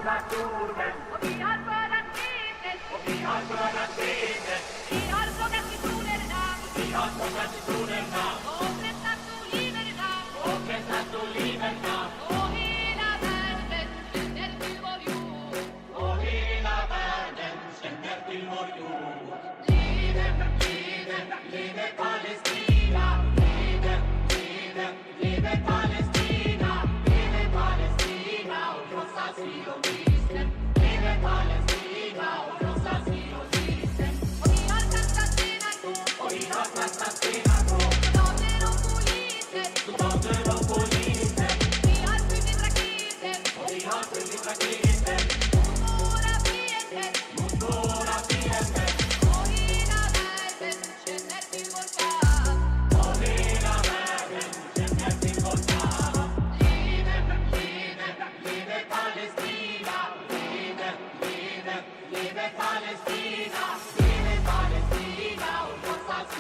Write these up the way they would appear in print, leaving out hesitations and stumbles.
naturen. Och vi har skördat vetet. Och vi har skördat vetet. Vi har sågat citronerna. Vi har sågat citronerna. Och pressat oliverna. Och pressat oliverna. Och hela världen känner till vår jord. Och hela världen känner till vår jord. Livet, livet, livet Palestina. Livet, livet, livet Palestina. Livet Palestina och krossa sionismen. Livet Palestina och krossa sionismen. Och vi har kastat stenar på. Och vi har kastat stenar på. Soldater och poliser. Soldater och poliser. Vi har skjutit raketer. Och vi har skjutit raketer. Mot våra fiender. Mot våra fiender. Och hela världen känner till vår kamp. Och hela världen känner till vår kamp. Livet, livet, livet Palestina.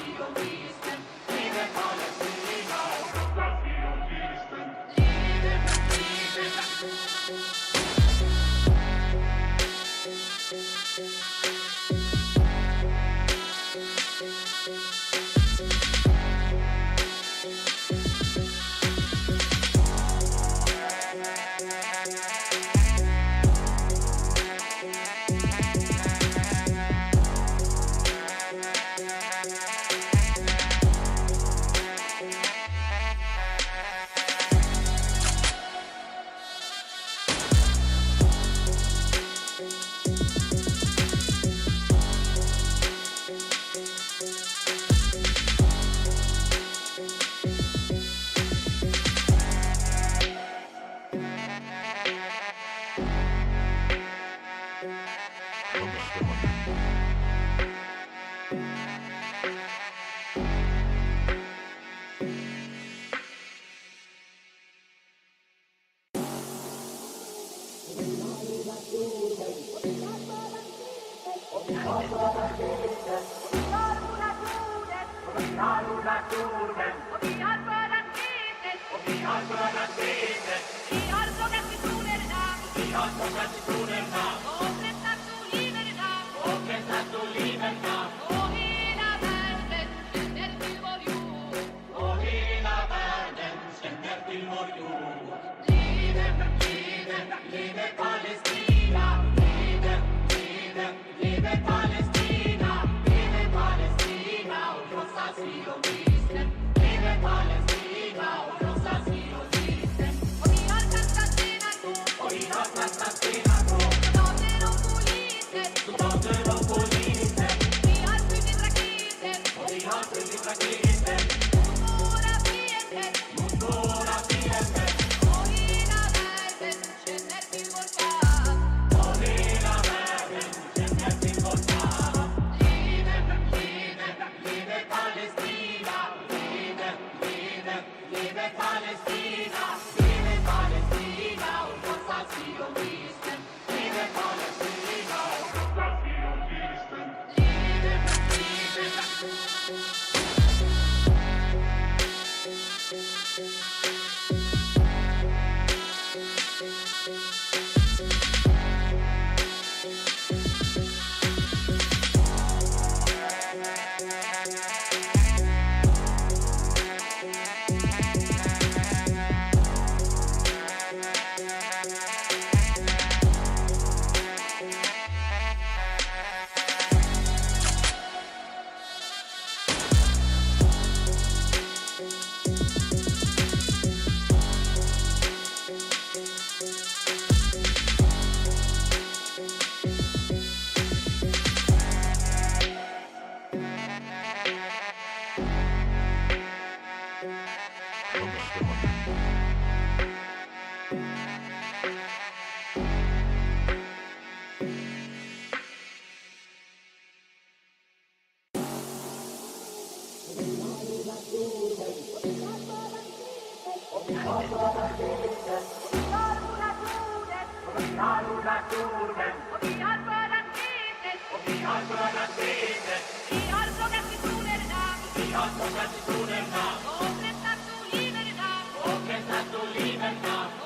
Livet, livet, livet Palestina. Livet Palestina och krossa sionismen. Livet Palestina och krossa sionismen. Livet, livet.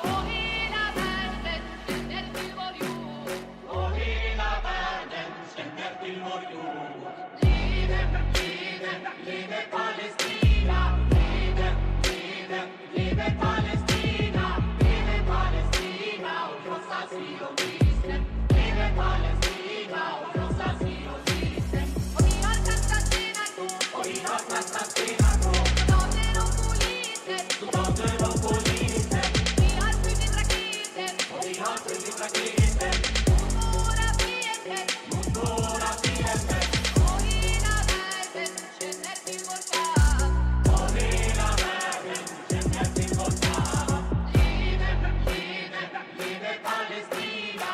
Och hela världen känner till vår jord. Zionisten, vive Palästina und unser Zionisten. Und die Konstantinatu, und die Konstantinatu, zu Doten und Politen, die Handflügel Raketen, und die Handflügel Raketen, Mundora Fienten, Ohina Werden, Schöner Timurka, Ohina Werden, Schöner Timurka. Liebe Palästina,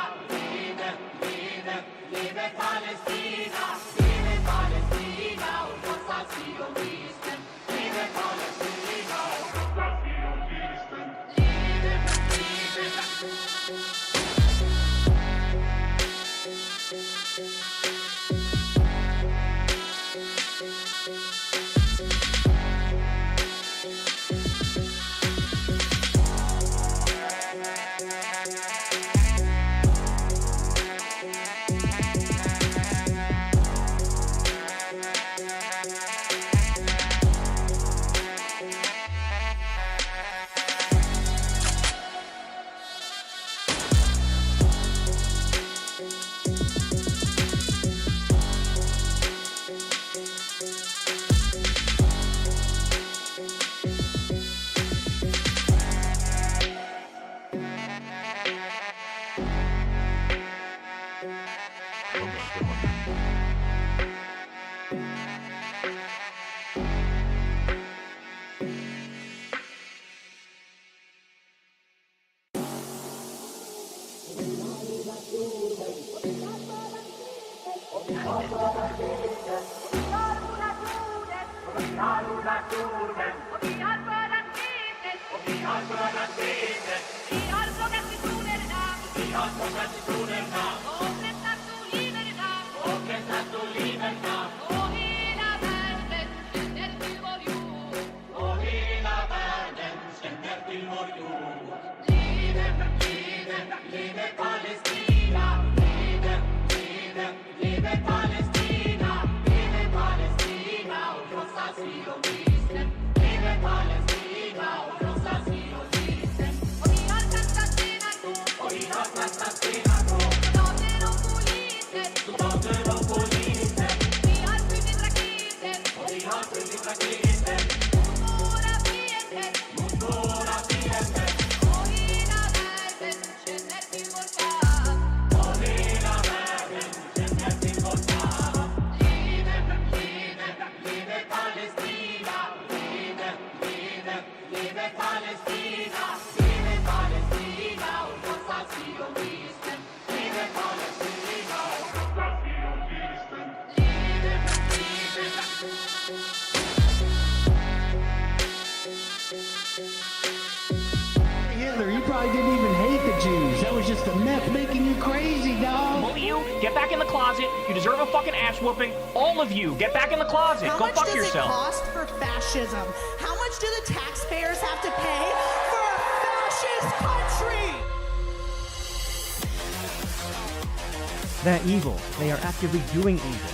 liebe Palästina, liebe Palästina und unser Zionisten, liebe Palästina und unser Zionisten, Hitler, you probably didn't even hate the Jews. That was just the meth making you crazy, dog. Both of you, get back in the closet. You deserve a fucking ass whooping. All of you, get back in the closet. Go fuck yourself. How much does it cost for fascism? How much do the taxpayers have to pay for a fascist country? They're evil. They are actively doing evil.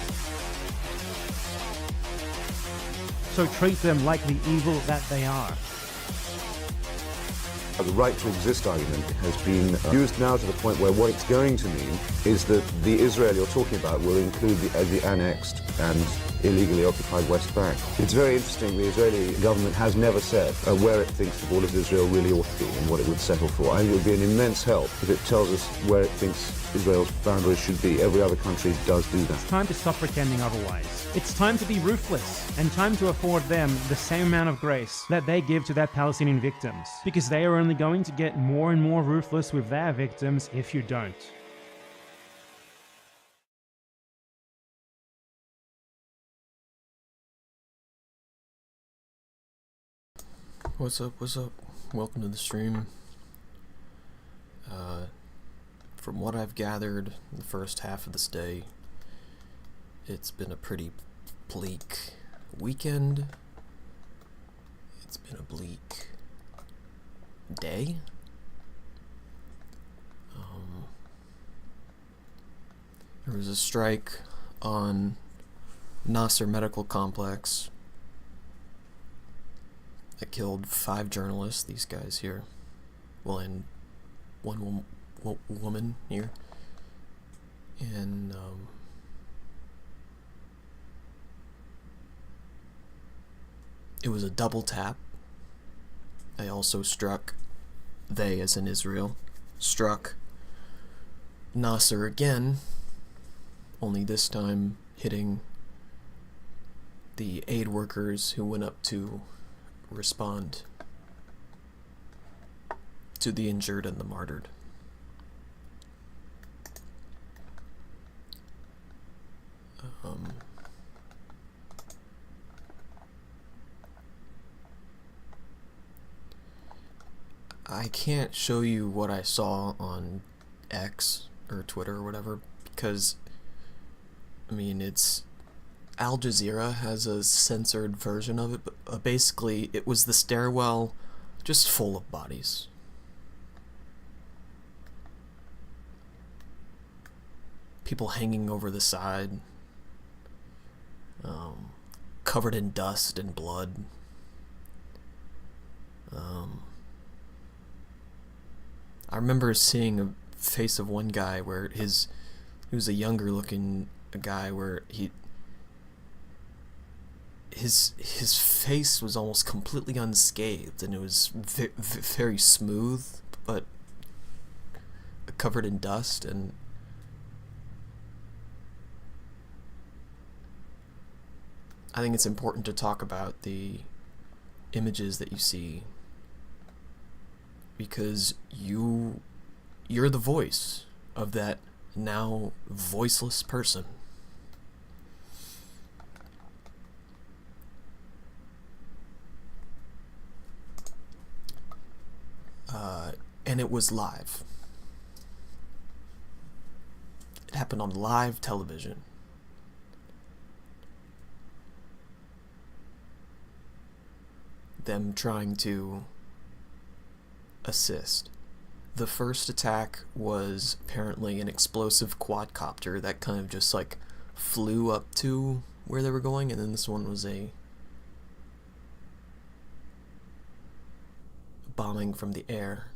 So treat them like the evil that they are. The right to exist argument has been used now to the point where what it's going to mean is that the Israel you're talking about will include the annexed and illegally occupied West Bank. It's very interesting, the Israeli government has never said where it thinks the borders of Israel really ought to be and what it would settle for. I think it would be an immense help if it tells us where it thinks Israel's boundaries should be. Every other country does do that. It's time to stop pretending otherwise. It's time to be ruthless and time to afford them the same amount of grace that they give to their Palestinian victims, because they are only going to get more and more ruthless with their victims if you don't. What's up, welcome to the stream. From what I've gathered in the first half of this day, it's been a pretty bleak weekend. It's been a bleak day. There was a strike on Nasser Medical Complex that killed 5 journalists, these guys here. Well, and one woman here, and it was a double tap. I also struck, they as in Israel, struck Nasser again, only this time hitting the aid workers who went up to respond to the injured and the martyred. I can't show you what I saw on X or Twitter or whatever, because I mean, it's Al Jazeera has a censored version of it, but basically it was the stairwell just full of bodies. People hanging over the side, covered in dust and blood. I remember seeing a face of one guy where he was a younger looking guy where his face was almost completely unscathed, and it was very smooth but covered in dust. And I think it's important to talk about the images that you see, because you're the voice of that now voiceless person. And it was live. It happened on live television. Them trying to assist. The first attack was apparently an explosive quadcopter that kind of just like flew up to where they were going, and then this one was a bombing from the air.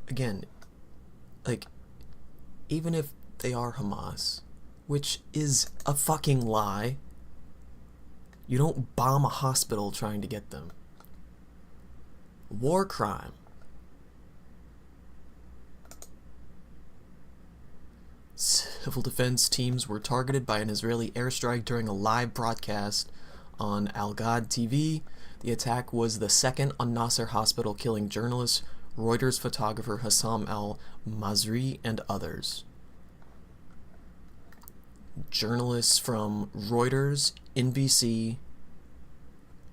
Again, like, even if they are Hamas, which is a fucking lie, you don't bomb a hospital trying to get them. War crime. Civil defense teams were targeted by an Israeli airstrike during a live broadcast on Al Gad TV. The attack was the second on Nasser Hospital, killing journalist, Reuters photographer Hassam al-Masri, and others. Journalists from Reuters, NBC,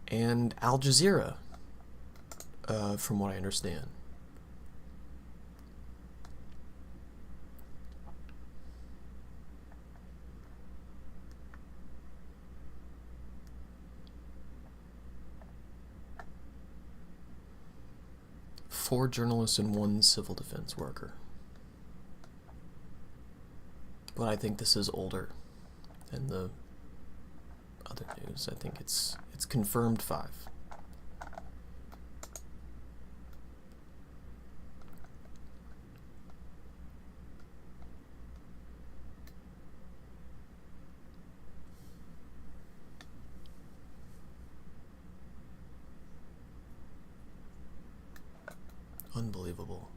and Al Jazeera, from what I understand. Four journalists and one civil defense worker. But I think this is older than the other news. I think it's confirmed 5. Unbelievable.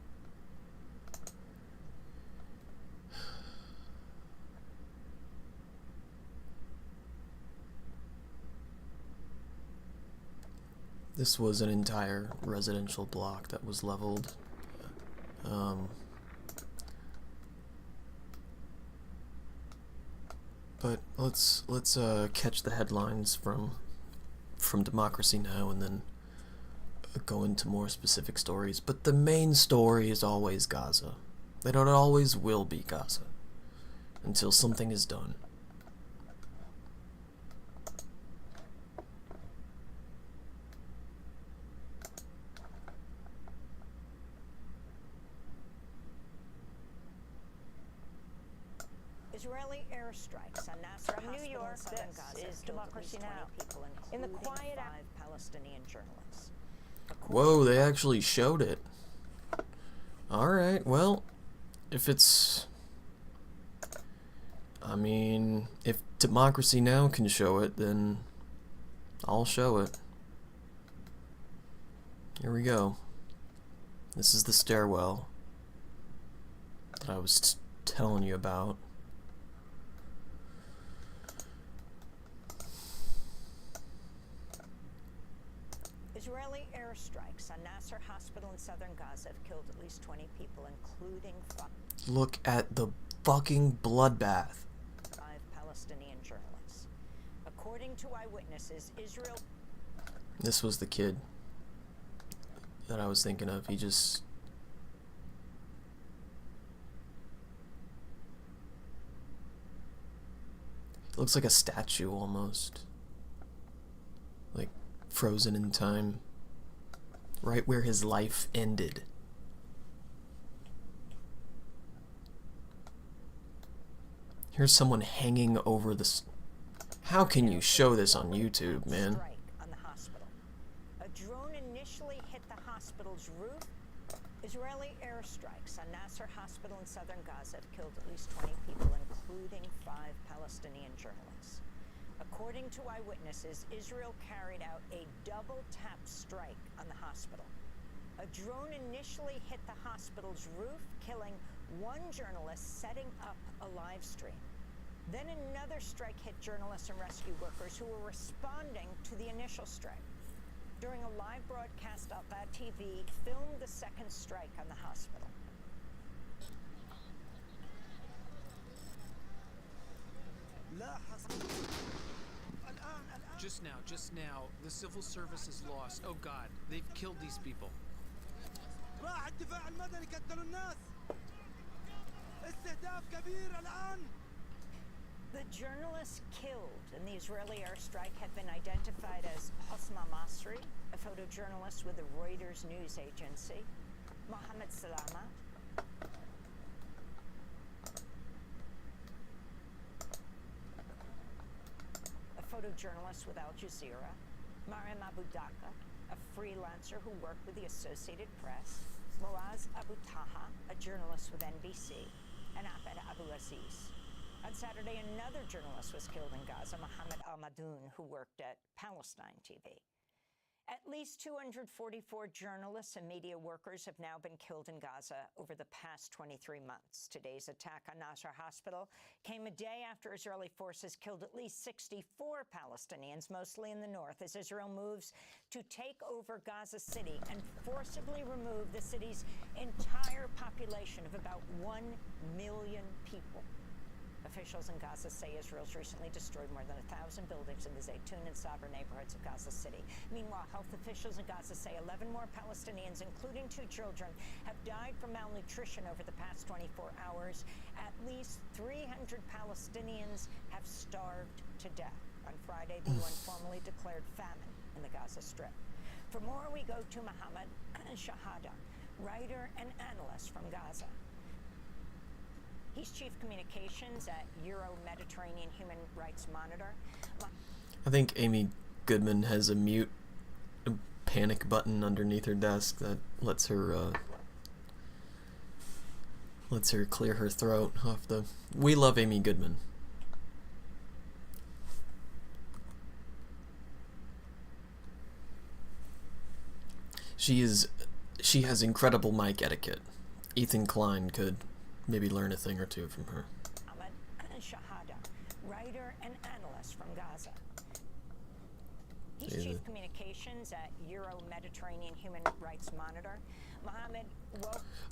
This was an entire residential block that was leveled. But let's catch the headlines from Democracy Now! And then go into more specific stories. But the main story is always Gaza. It always will be Gaza until something is done. Israeli airstrikes on Nasser From New Hospital York, in southern this Gaza is killed at Democracy least 20 Now! people, In the including quiet 5 Palestinian journalists. Whoa, they actually showed it. Alright, well, if it's... I mean, if Democracy Now! Can show it, then I'll show it. Here we go. This is the stairwell that I was telling you about. Israeli airstrikes on Nasser hospital in southern Gaza have killed at least 20 people, including Look at the fucking bloodbath. 5 Palestinian journalists. According to eyewitnesses, Israel... This was the kid that I was thinking of. He just... looks like a statue almost. Like frozen in time. Right where his life ended. Here's someone hanging over this. How can you show this on YouTube, man? On the hospital. A drone initially hit the hospital's roof. Israeli airstrikes on Nasser hospital in southern Gaza have killed at least 20 people, including 5 Palestinian journalists. According to eyewitnesses, Israel carried out a double-tap strike on the hospital. A drone initially hit the hospital's roof, killing 1 journalist setting up a live stream. Then another strike hit journalists and rescue workers who were responding to the initial strike. During a live broadcast, Al-Bad TV filmed the second strike on the hospital. Just now, the civil service is lost. Oh God, they've killed these people. The journalists killed in the Israeli airstrike have been identified as Hosma Masri, a photojournalist with the Reuters news agency, Mohammed Salama, a photojournalist with Al Jazeera, Mariam Abu Dhaka, a freelancer who worked with the Associated Press, Moaz Abu Taha, a journalist with NBC, and Abed Abu Aziz. On Saturday, another journalist was killed in Gaza, Mohammed Al-Madoun, who worked at Palestine TV. At least 244 journalists and media workers have now been killed in Gaza over the past 23 months. Today's attack on Nasser hospital came a day after Israeli forces killed at least 64 Palestinians, mostly in the north, as Israel moves to take over Gaza City and forcibly remove the city's entire population of about 1 million people. Officials in Gaza say Israel's recently destroyed more than 1,000 buildings in the Zaytun and Sabra neighborhoods of Gaza City. Meanwhile, health officials in Gaza say 11 more Palestinians, including 2 children, have died from malnutrition over the past 24 hours. At least 300 Palestinians have starved to death. On Friday, the UN formally declared famine in the Gaza Strip. For more, we go to Mohammed Shahada, writer and analyst from Gaza. He's chief communications at Euro-Mediterranean Human Rights Monitor. I think Amy Goodman has a panic button underneath her desk that lets her clear her throat off the... We love Amy Goodman. She has incredible mic etiquette. Ethan Klein could maybe learn a thing or two from her. Ahmed Shahada, writer and analyst from Gaza. He's chief communications at Euro-Mediterranean Human Rights Monitor. Mohammed,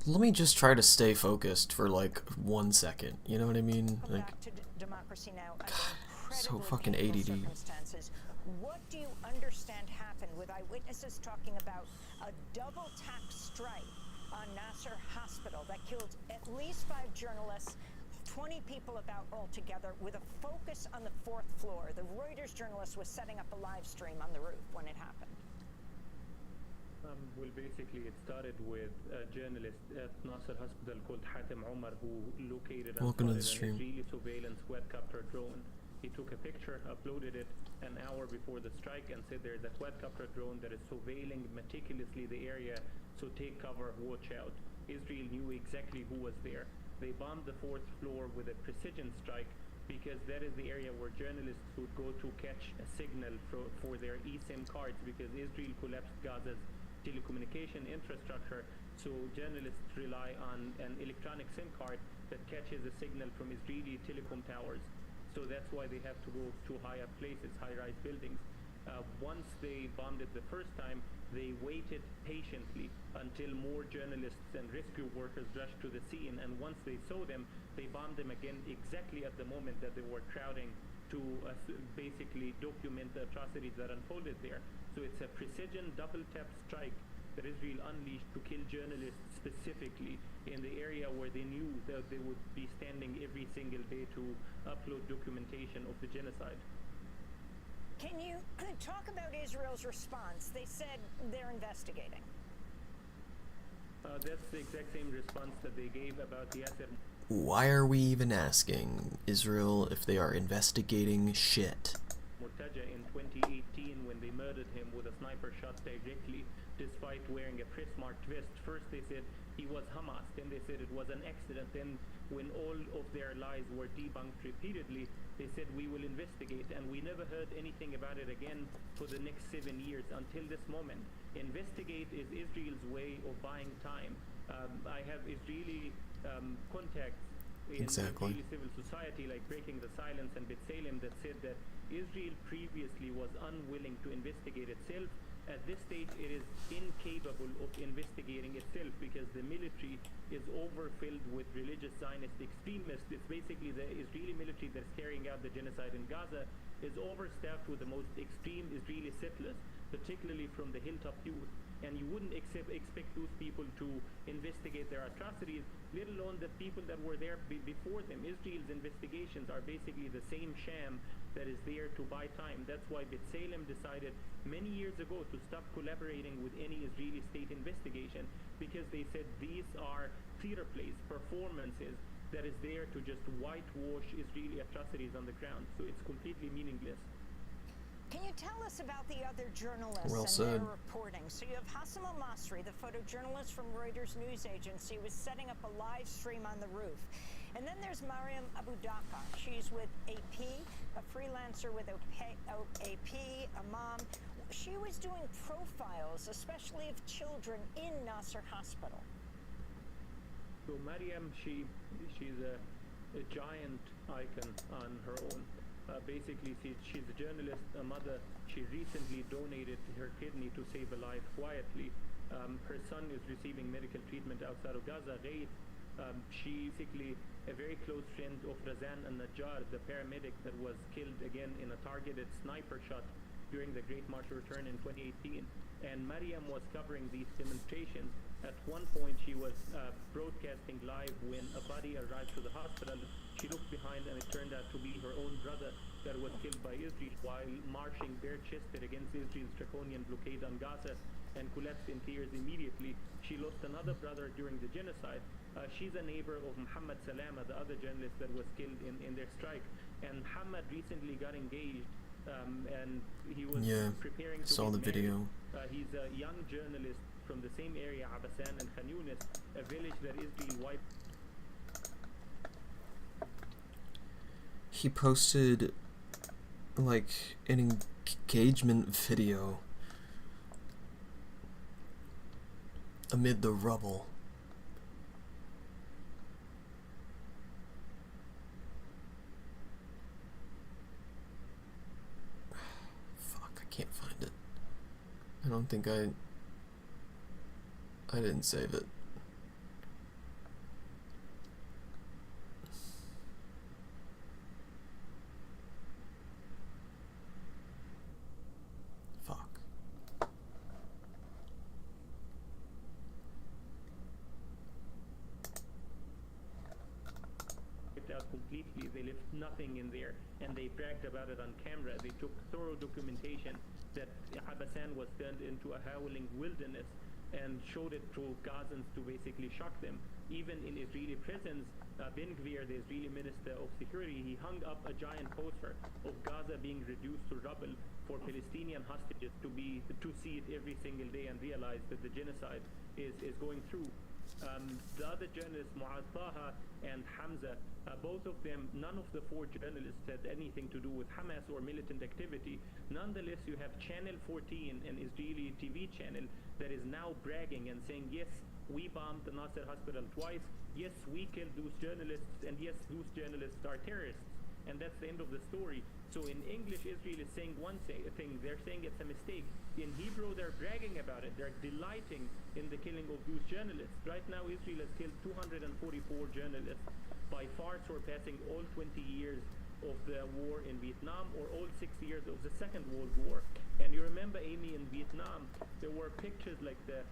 let me just try to stay focused for like 1 second. You know what I mean? Like, back to Democracy Now! God, so fucking ADD. Circumstances. What do you understand happened with eyewitnesses talking about a double-tap strike on Nasser hospital that killed at least 5 journalists, 20 people about altogether, with a focus on the 4th floor? The Reuters journalist was setting up a live stream on the roof when it happened. Well, basically, it started with a journalist at Nasser Hospital called Hatem Omar, who located an Israeli surveillance quadcopter drone He took a picture, uploaded it an hour before the strike, and said there's a quadcopter drone that is surveilling meticulously the area, so take cover, watch out. Israel knew exactly who was there. They bombed the 4th floor with a precision strike because that is the area where journalists would go to catch a signal for their eSIM cards, because Israel collapsed Gaza's telecommunication infrastructure, so journalists rely on an electronic SIM card that catches a signal from Israeli telecom towers. So that's why they have to go to high up places, high-rise buildings. Once they bombed it the first time, they waited patiently until more journalists and rescue workers rushed to the scene, and once they saw them, they bombed them again exactly at the moment that they were crowding to basically document the atrocities that unfolded there. So it's a precision double-tap strike that Israel unleashed to kill journalists specifically in the area where they knew that they would be standing every single day to upload documentation of the genocide. Can you talk about Israel's response? They said they're investigating. That's the exact same response that they gave about the Nasser. Why are we even asking Israel if they are investigating shit? In 2018, when they murdered him with a sniper shot directly, despite wearing a press-marked vest. First they said he was Hamas, then they said it was an accident, then when all of their lies were debunked repeatedly, they said we will investigate, and we never heard anything about it again for the next 7 years until this moment. Investigate is Israel's way of buying time. I have Israeli contacts in Israeli civil society like Breaking the Silence and B0MBS that said that Israel previously was unwilling to investigate itself. At this stage, it is incapable of investigating itself because the military is overfilled with religious Zionist extremists. It's basically the Israeli military that's carrying out the genocide in Gaza is overstaffed with the most extreme Israeli settlers, particularly from the hilltop youth. And you wouldn't expect those people to investigate their atrocities, let alone the people that were there before them. Israel's investigations are basically the same sham that is there to buy time. That's why B0MBS decided many years ago to stop collaborating with any Israeli state investigation, because they said these are theater plays, performances that is there to just whitewash Israeli atrocities on the ground. So it's completely meaningless. Can you tell us about the other journalists and their reporting? So you have Hassam al-Masri, the photojournalist from Reuters news agency, was setting up a live stream on the roof. And then there's Mariam Abu Daka. She's with AP, a freelancer with AP, a mom. She was doing profiles, especially of children in Nasser Hospital. So Mariam, she's a giant icon on her own. Basically, she's a journalist, a mother. She recently donated her kidney to save a life quietly. Her son is receiving medical treatment outside of Gaza. She's basically a very close friend of Razan al-Najjar, the paramedic that was killed again in a targeted sniper shot during the Great March of Return in 2018. And Mariam was covering these demonstrations. At one point, she was broadcasting live when a body arrived to the hospital. She looked behind, and it turned out to be her own brother that was killed by Israel while marching bare-chested against Israel's draconian blockade on Gaza, and collapsed in tears immediately. She lost another brother during the genocide. She's a neighbor of Muhammad Salama, the other journalist that was killed in their strike. And Muhammad recently got engaged, and he was preparing to saw the video. He's a young journalist from the same area, Abasan and Khan Younis, a village that Israel wiped. He posted like an engagement video amid the rubble. Fuck, I can't find it. I don't think I didn't save it. Completely, they left nothing in there, and they bragged about it on camera. They took thorough documentation that Abasan was turned into a howling wilderness. and showed it to Gazans to basically shock them. Even in Israeli prisons, Ben Gvir, the Israeli Minister of Security, he hung up a giant poster of Gaza being reduced to rubble for Palestinian hostages to see it every single day and realize that the genocide is going through. The other journalists, Mu'ad Taha and Hamza, both of them, none of the four journalists had anything to do with Hamas or militant activity. Nonetheless, you have Channel 14, an Israeli TV channel, that is now bragging and saying, yes, we bombed the Nasser hospital twice, yes, we killed those journalists, and yes, those journalists are terrorists. And that's the end of the story. So in English, Israel is saying one thing, they're saying it's a mistake. In Hebrew, they're bragging about it. They're delighting in the killing of those journalists. Right now, Israel has killed 244 journalists, by far surpassing all 20 years of the war in Vietnam or all 6 years of the Second World War. And you remember, Amy, in Vietnam, there were pictures like the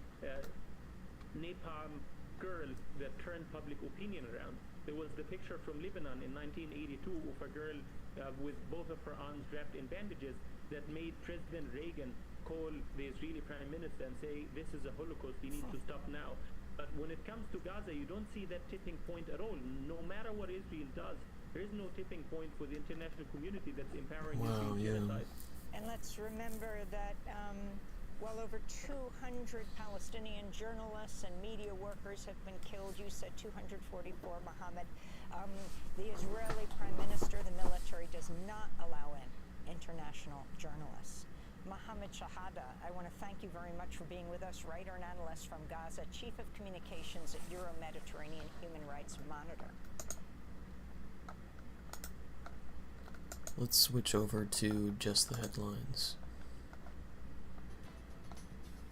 napalm girl that turned public opinion around. There was the picture from Lebanon in 1982 of a girl with both of her arms wrapped in bandages that made President Reagan call the Israeli Prime Minister and say, this is a Holocaust, we need to stop now. But when it comes to Gaza, you don't see that tipping point at all. No matter what Israel does, there is no tipping point for the international community that's empowering Israel genocide. And let's remember that well over 200 Palestinian journalists and media workers have been killed. You said 244, Mohammed. The Israeli Prime Minister, the military, does not allow in international journalists. Mohammed Shahada, I want to thank you very much for being with us, writer and analyst from Gaza, Chief of Communications at Euro-Mediterranean Human Rights Monitor. Let's switch over to just the headlines.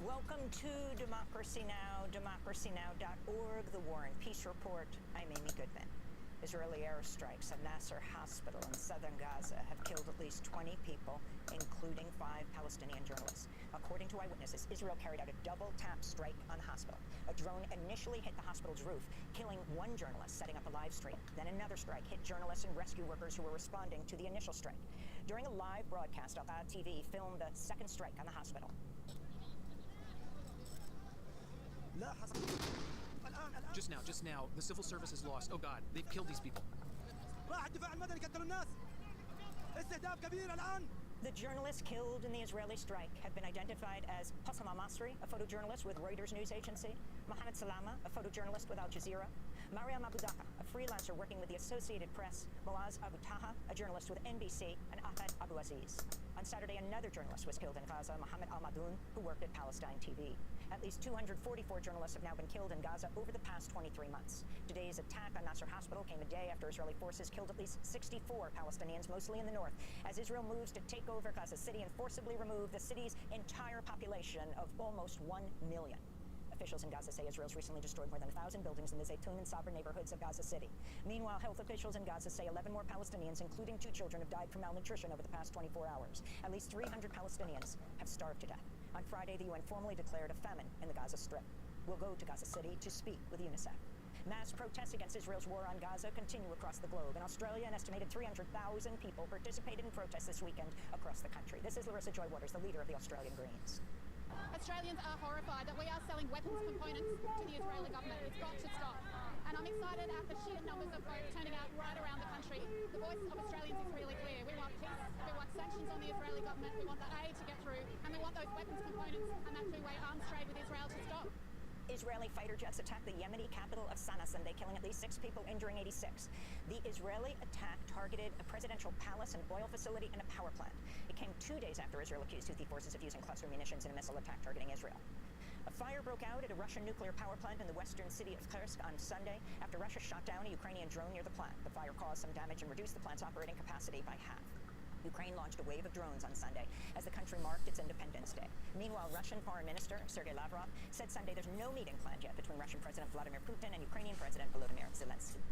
Welcome to Democracy Now!, democracynow.org, the War and Peace Report. I'm Amy Goodman. Israeli airstrikes at Nasser hospital in southern Gaza have killed at least 20 people, including 5 Palestinian journalists. According to eyewitnesses, Israel carried out a double-tap strike on the hospital. A drone initially hit the hospital's roof, killing one journalist setting up a live stream. Then another strike hit journalists and rescue workers who were responding to the initial strike. During a live broadcast, Al TV filmed the second strike on the hospital. Just now, the civil service is lost. Oh God, they've killed these people. The journalists killed in the Israeli strike have been identified as Hossam al-Masri, a photojournalist with Reuters news agency, Mohammed Salama, a photojournalist with Al Jazeera, Mariam Abu Daka, a freelancer working with the Associated Press, Moaz Abu Taha, a journalist with NBC, and Ahmed Abu Aziz. On Saturday, another journalist was killed in Gaza, Mohammed al-Madoun, who worked at Palestine TV. At least 244 journalists have now been killed in Gaza over the past 23 months. Today's attack on Nasser hospital came a day after Israeli forces killed at least 64 Palestinians, mostly in the north, as Israel moves to take over Gaza City and forcibly remove the city's entire population of almost 1 million. Officials in Gaza say Israel's recently destroyed more than 1,000 buildings in the Zaytun and Sabra neighborhoods of Gaza City. Meanwhile, health officials in Gaza say 11 more Palestinians, including 2 children, have died from malnutrition over the past 24 hours. At least 300 Palestinians have starved to death. On Friday, the UN formally declared a famine in the Gaza Strip. We'll go to Gaza City to speak with UNICEF. Mass protests against Israel's war on Gaza continue across the globe. In Australia, an estimated 300,000 people participated in protests this weekend across the country. This is Larissa Joy Waters, the leader of the Australian Greens. Australians are horrified that we are selling weapons components to the Israeli government. It's got to stop. And I'm excited at the sheer numbers of votes turning out right around the country. The voice of Australians is really clear. We want peace, we want sanctions on the Israeli government, we want the aid to get through, and we want those weapons components and that two-way arms trade with Israel to stop. Israeli fighter jets attacked the Yemeni capital of Sana'a Sunday, killing at least 6 people, injuring 86. The Israeli attack targeted a presidential palace, an oil facility, and a power plant. It came 2 days after Israel accused Houthi forces of using cluster munitions in a missile attack targeting Israel. A fire broke out at a Russian nuclear power plant in the western city of Kursk on Sunday after Russia shot down a Ukrainian drone near the plant. The fire caused some damage and reduced the plant's operating capacity by half. Ukraine launched a wave of drones on Sunday as the country marked its Independence Day. Meanwhile, Russian Foreign Minister Sergei Lavrov said Sunday there's no meeting planned yet between Russian President Vladimir Putin and Ukrainian President Volodymyr Zelensky.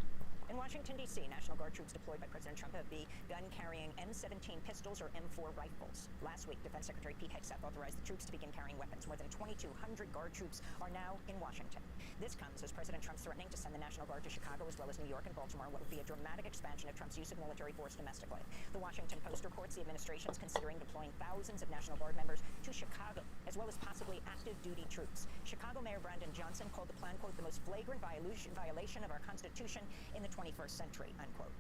In Washington, D.C., National Guard troops deployed by President Trump have begun carrying M17 pistols or M4 rifles. Last week, Defense Secretary Pete Hegseth authorized the troops to begin carrying weapons. More than 2,200 Guard troops are now in Washington. This comes as President Trump's threatening to send the National Guard to Chicago as well as New York and Baltimore, what would be a dramatic expansion of Trump's use of military force domestically. The Washington Post reports the administration is considering deploying thousands of National Guard members to Chicago as well as possibly active duty troops. Chicago Mayor Brandon Johnson called the plan, quote, the most flagrant violation of our Constitution in the 21st century, unquote.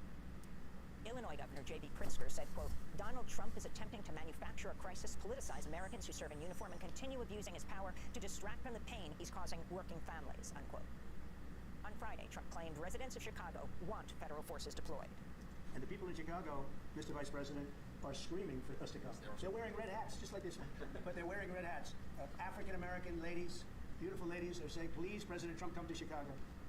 Illinois Governor J.B. Pritzker said, quote, Donald Trump is attempting to manufacture a crisis, politicize Americans who serve in uniform, and continue abusing his power to distract from the pain he's causing working families, unquote. On Friday, Trump claimed residents of Chicago want federal forces deployed. And the people in Chicago, Mr. Vice President, are screaming for us to come. They're wearing red hats, just like this one, but they're wearing red hats. African-American ladies, beautiful ladies, are saying, please, President Trump, come to Chicago.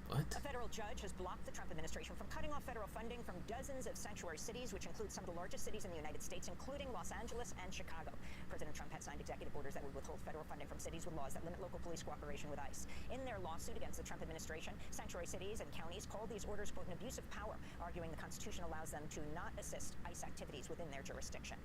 What? A federal judge has blocked the Trump administration from cutting off federal funding from dozens of sanctuary cities, which include some of the largest cities in the United States, including Los Angeles and Chicago. President Trump had signed executive orders that would withhold federal funding from cities with laws that limit local police cooperation with ICE. In their lawsuit against the Trump administration, sanctuary cities and counties called these orders, quote, an abuse of power, arguing the Constitution allows them to not assist ICE activities within their jurisdiction.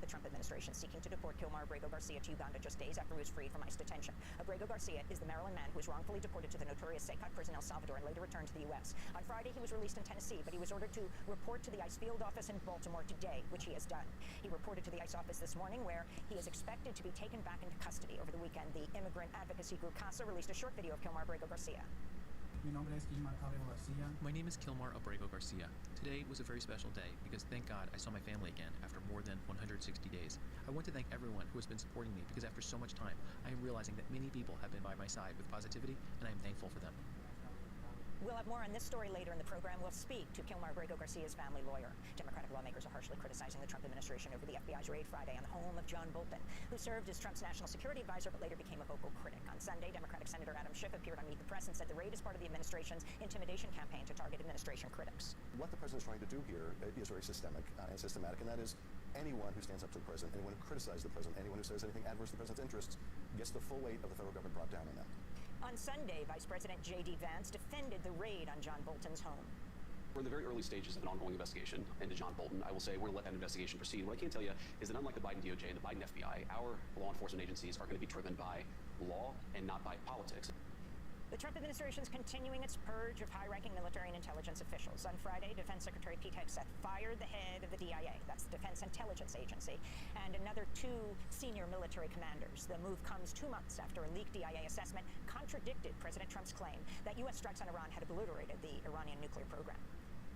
The Trump administration seeking to deport Kilmar Abrego Garcia to Uganda just days after he was freed from ICE detention. Abrego Garcia is the Maryland man who was wrongfully deported to the notorious Secot prison in El Salvador and later returned to the U.S. On Friday, he was released in Tennessee, but he was ordered to report to the ICE field office in Baltimore today, which he has done. He reported to the ICE office this morning, where he is expected to be taken back into custody. Over the weekend, the immigrant advocacy group CASA released a short video of Kilmar Abrego Garcia. My name is Kilmar Abrego Garcia. Today was a very special day because thank God I saw my family again after more than 160 days. I want to thank everyone who has been supporting me because after so much time, I am realizing that many people have been by my side with positivity, and I am thankful for them. We'll have more on this story later in the program. We'll speak to Kilmar Abrego Garcia's family lawyer. Democratic lawmakers are harshly criticizing the Trump administration over the FBI's raid Friday on the home of John Bolton, who served as Trump's national security advisor but later became a vocal critic. On Sunday, Democratic Senator Adam Schiff appeared on Meet the Press and said the raid is part of the administration's intimidation campaign to target administration critics. What the president's trying to do here is very systemic and systematic, and that is anyone who stands up to the president, anyone who criticizes the president, anyone who says anything adverse to the president's interests gets the full weight of the federal government brought down on them. On Sunday, Vice President J.D. Vance defended the raid on John Bolton's home. We're in the very early stages of an ongoing investigation into John Bolton. I will say we're going to let that investigation proceed. What I can tell you is that unlike the Biden DOJ and the Biden FBI, our law enforcement agencies are going to be driven by law and not by politics. The Trump administration is continuing its purge of high-ranking military and intelligence officials. On Friday, Defense Secretary Pete Hegseth fired the head of the DIA, that's the Defense Intelligence Agency, and another 2 senior military commanders. The move comes 2 months after a leaked DIA assessment contradicted President Trump's claim that U.S. strikes on Iran had obliterated the Iranian nuclear program.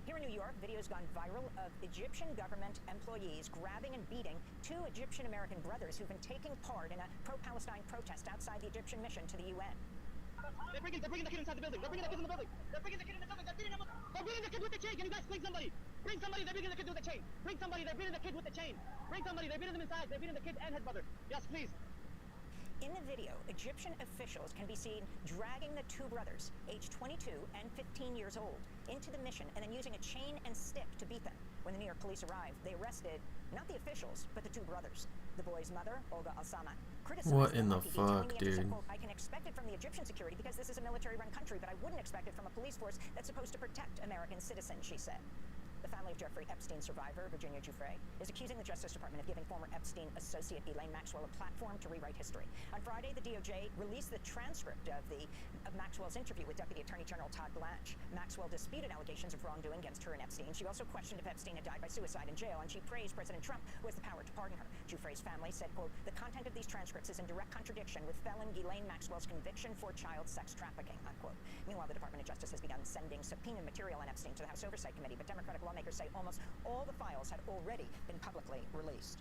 Here in New York, videos gone viral of Egyptian government employees grabbing and beating 2 Egyptian-American brothers who've been taking part in a pro-Palestine protest outside the Egyptian mission to the UN. They're bringing the kid inside the building. They're bringing the kid in the building. They're bringing the kid in the building. They're beating him up. They're beating the kid with the chain. Can you guys bring somebody? Bring somebody. They're beating the kid with the chain. Bring somebody. They're beating the kid with the chain. Bring somebody. They're beating them inside. They're beating the kid and his brother. Yes, please. In the video, Egyptian officials can be seen dragging the 2 brothers, aged 22 and 15 years old, into the mission and then using a chain and stick to beat them. When the New York police arrived, they arrested not the officials, but the 2 brothers. The boy's mother, Olga Al-Sama, criticized What in the YPD, fuck, telling the Intercept, dude? quote, I can expect it from the Egyptian security because this is a military-run country, but I wouldn't expect it from a police force that's supposed to protect American citizens, she said. The family of Jeffrey Epstein survivor, Virginia Giuffre, is accusing the Justice Department of giving former Epstein associate Elaine Maxwell a platform to rewrite history. On Friday, the DOJ released the transcript of Maxwell's interview with Deputy Attorney General Todd Blanche. Maxwell disputed allegations of wrongdoing against her and Epstein. She also questioned if Epstein had died by suicide in jail, and she praised President Trump, who has the power to pardon her. Giuffre's family said, quote, the content of these transcripts is in direct contradiction with felon Ghislaine Maxwell's conviction for child sex trafficking, unquote. Meanwhile, the Department of Justice has begun sending subpoenaed material on Epstein to the House Oversight Committee, but Democratic lawmakers say almost all the files had already been publicly released.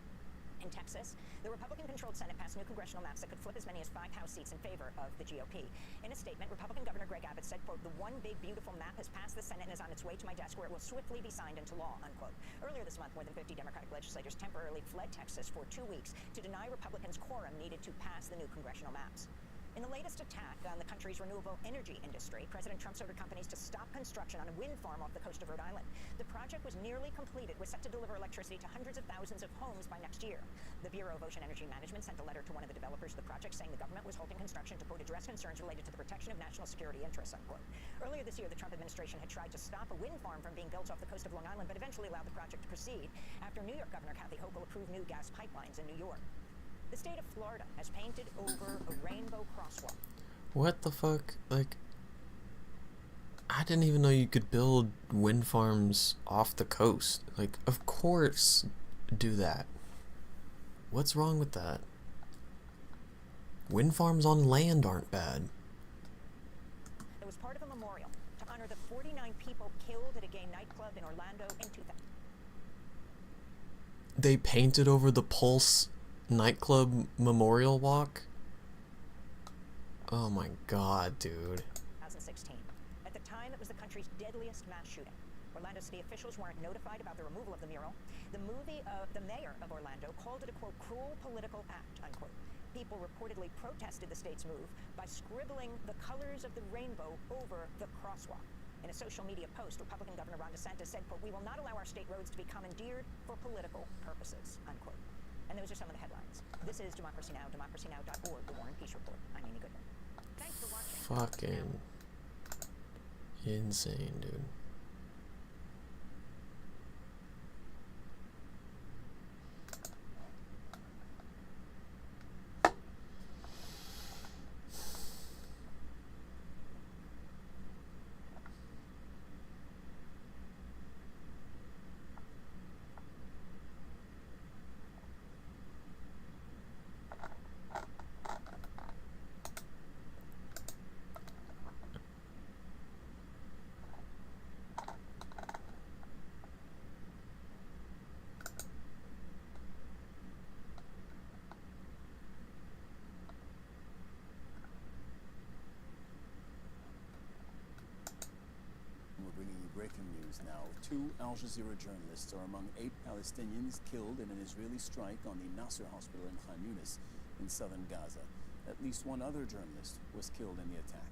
In Texas, the Republican-controlled Senate passed new congressional maps that could flip as many as 5 House seats in favor of the GOP. In a statement, Republican Governor Greg Abbott said, quote, the one big, beautiful map has passed the Senate and is on its way to my desk where it will swiftly be signed into law, unquote. Earlier this month, more than 50 Democratic legislators temporarily fled Texas for 2 weeks to deny Republicans quorum needed to pass the new congressional maps. In the latest attack on the country's renewable energy industry, President Trump's ordered companies to stop construction on a wind farm off the coast of Rhode Island. The project was nearly completed, was set to deliver electricity to hundreds of thousands of homes by next year. The Bureau of Ocean Energy Management sent a letter to one of the developers of the project saying the government was halting construction to, quote, address concerns related to the protection of national security interests, unquote. Earlier this year, the Trump administration had tried to stop a wind farm from being built off the coast of Long Island, but eventually allowed the project to proceed after New York Governor Kathy Hochul approved new gas pipelines in New York. The state of Florida has painted over a rainbow crosswalk. What the fuck? Like, I didn't even know you could build wind farms off the coast. Like, of course, do that. What's wrong with that? Wind farms on land aren't bad. It was part of a memorial to honor the 49 people killed at a gay nightclub in Orlando in 2000. They painted over the Pulse nightclub memorial walk? Oh my god, dude. 2016. At the time, it was the country's deadliest mass shooting. Orlando city officials weren't notified about the removal of the mural. The mayor of Orlando called it a, quote, cruel political act, unquote. People reportedly protested the state's move by scribbling the colors of the rainbow over the crosswalk. In a social media post, Republican Governor Ron DeSantis said, quote, "We will not allow our state roads to be commandeered for political purposes," unquote. And those are some of the headlines. This is Democracy Now!, democracynow.org, the War and Peace Report. I'm Amy Goodman. Thanks for watching. Fucking insane, dude. We're bringing you breaking news now. 2 Al Jazeera journalists are among 8 Palestinians killed in an Israeli strike on the Nasser hospital in Khan Younis in southern Gaza. At least 1 other journalist was killed in the attack.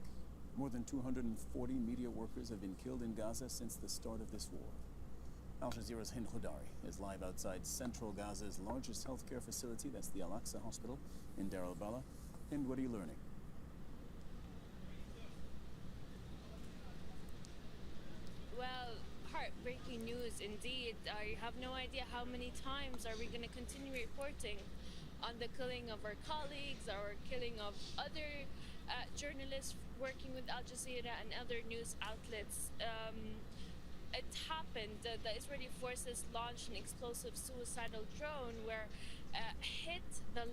More than 240 media workers have been killed in Gaza since the start of this war. Al Jazeera's Hind Khudari is live outside central Gaza's largest healthcare facility, that's the Al-Aqsa Hospital in Deir al-Balah. Hind, what are you learning? Well, heartbreaking news indeed. I have no idea how many times are we going to continue reporting on the killing of our colleagues, or killing of other journalists working with Al Jazeera and other news outlets. It happened. The Israeli forces launched an explosive suicidal drone where hit the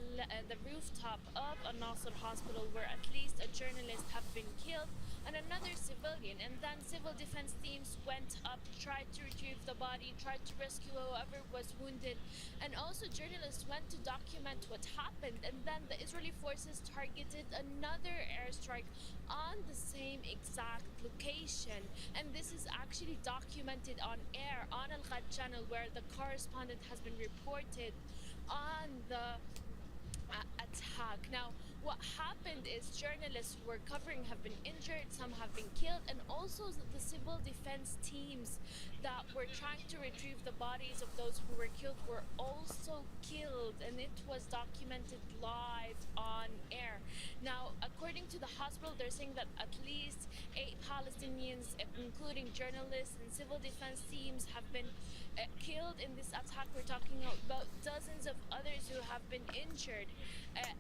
rooftop of a Nasser hospital, where at least a journalist have been killed and another civilian, and then civil defense teams went up, tried to retrieve the body, tried to rescue whoever was wounded, and also journalists went to document what happened, and then the Israeli forces targeted another airstrike on the same exact location. And this is actually documented on air on Al-Ghad channel, where the correspondent has been reported on the attack. Now, what happened is journalists who were covering have been injured, some have been killed, and also the civil defense teams that were trying to retrieve the bodies of those who were killed were also killed, and it was documented live on air. Now, according to the hospital, they're saying that at least 8 Palestinians, including journalists and civil defense teams, have been killed in this attack. We're talking about dozens of others who have been injured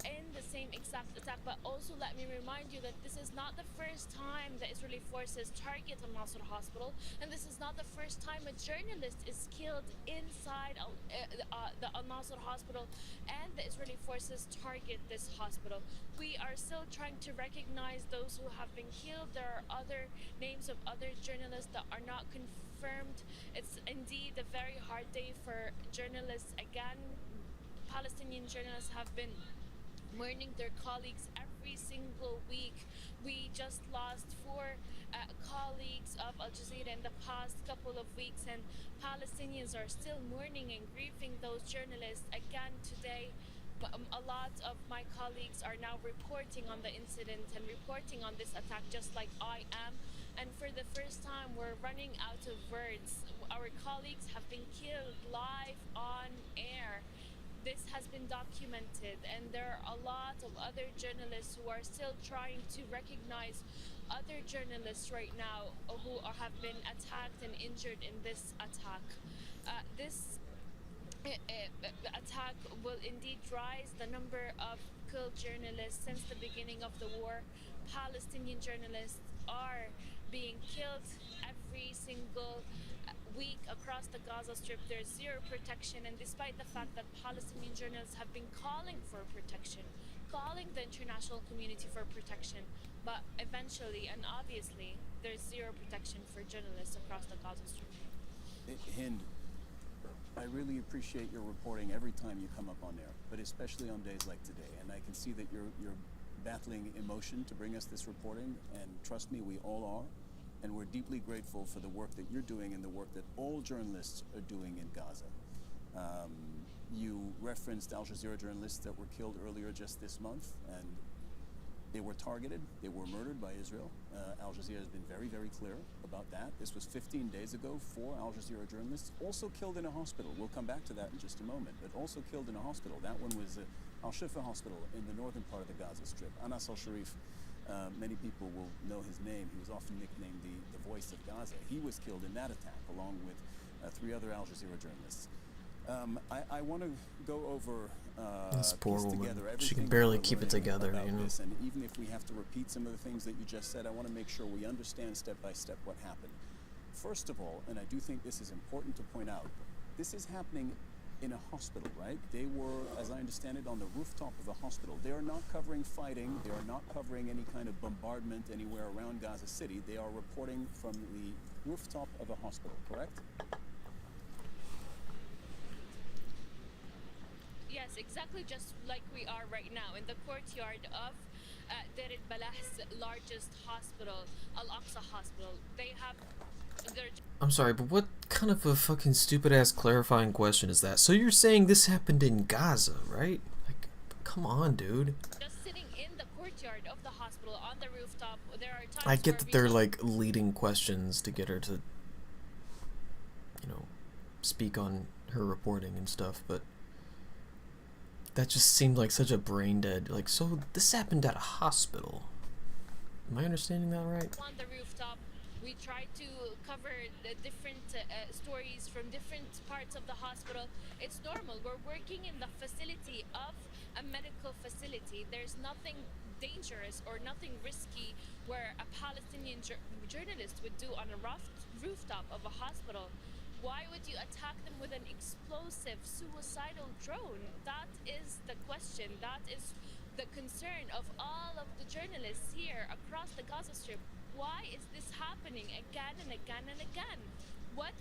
in the same exact attack. But also, let me remind you that this is not the first time the Israeli forces target a Nasser hospital, and this is not the first time a journalist is killed inside the Al-Nasser hospital, and the Israeli forces target this hospital. We are still trying to recognize those who have been killed. There are other names of other journalists that are not confirmed. It's indeed a very hard day for journalists. Again, Palestinian journalists have been mourning their colleagues every single week. We just lost 4 colleagues of Al Jazeera in the past couple of weeks, and Palestinians are still mourning and grieving those journalists. Again today, a lot of my colleagues are now reporting on the incident and reporting on this attack, just like I am. And for the first time, we're running out of words. Our colleagues have been killed live on air. This has been documented, and there are a lot of other journalists who are still trying to recognize other journalists right now who have been attacked and injured in this attack. This attack will indeed rise the number of killed journalists since the beginning of the war. Palestinian journalists are being killed every single week across the Gaza Strip. There's zero protection, and despite the fact that Palestinian journalists have been calling for protection, calling the international community for protection, but eventually and obviously there's zero protection for journalists across the Gaza Strip. Hind, I really appreciate your reporting every time you come up on air, but especially on days like today. And I can see that you're battling emotion to bring us this reporting, and trust me, we all are. And we're deeply grateful for the work that you're doing and the work that all journalists are doing in Gaza. You referenced Al Jazeera journalists that were killed earlier just this month, and they were targeted, they were murdered by Israel. Al Jazeera has been very, very clear about that. This was 15 days ago. 4 Al Jazeera journalists also killed in a hospital. We'll come back to that in just a moment, but also killed in a hospital. That one was Al-Shifa Hospital in the northern part of the Gaza Strip. Anas al-Sharif, many people will know his name. He was often nicknamed the voice of Gaza. He was killed in that attack, along with 3 other Al Jazeera journalists. I want to go over this poor woman. She everything can barely we're keep it learning together, about you know. this, and even if we have to repeat some of the things that you just said, I want to make sure we understand step by step what happened. First of all, and I do think this is important to point out, this is happening in a hospital, right? They were, as I understand it, on the rooftop of a hospital. They are not covering fighting. They are not covering any kind of bombardment anywhere around Gaza City. They are reporting from the rooftop of a hospital, correct? Yes, exactly, just like we are right now in the courtyard of Deir al-Balah's largest hospital, Al-Aqsa Hospital. They have their... I'm sorry, but what kind of a fucking stupid-ass clarifying question is that? So you're saying this happened in Gaza, right? Like, come on, dude. Just sitting in the courtyard of the hospital on the rooftop, there are times I get where that we they're, look- like, leading questions to get her to, you know, speak on her reporting and stuff, but that just seemed like such a brain-dead, like, so this happened at a hospital. Am I understanding that right? On the rooftop, we try to cover the different stories from different parts of the hospital. It's normal. We're working in the facility of a medical facility. There's nothing dangerous or nothing risky where a Palestinian journalist would do on a rooftop of a hospital. Why would you attack them with an explosive, suicidal drone? That is the question. That is the concern of all of the journalists here across the Gaza Strip. Why is this happening again and again and again? What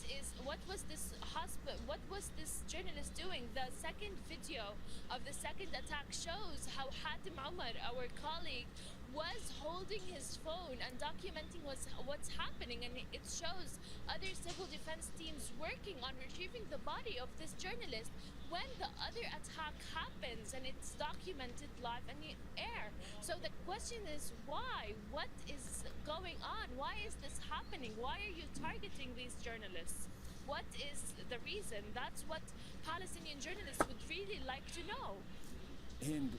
was this journalist doing? The second video of the second attack shows how Hatem Omar, our colleague, was holding his phone and documenting what's happening, and it shows other civil defense teams working on retrieving the body of this journalist when the other attack happens, and it's documented live in the air. So the question is why? What is going on? Why is this happening? Why are you targeting these journalists? What is the reason? That's what Palestinian journalists would really like to know. And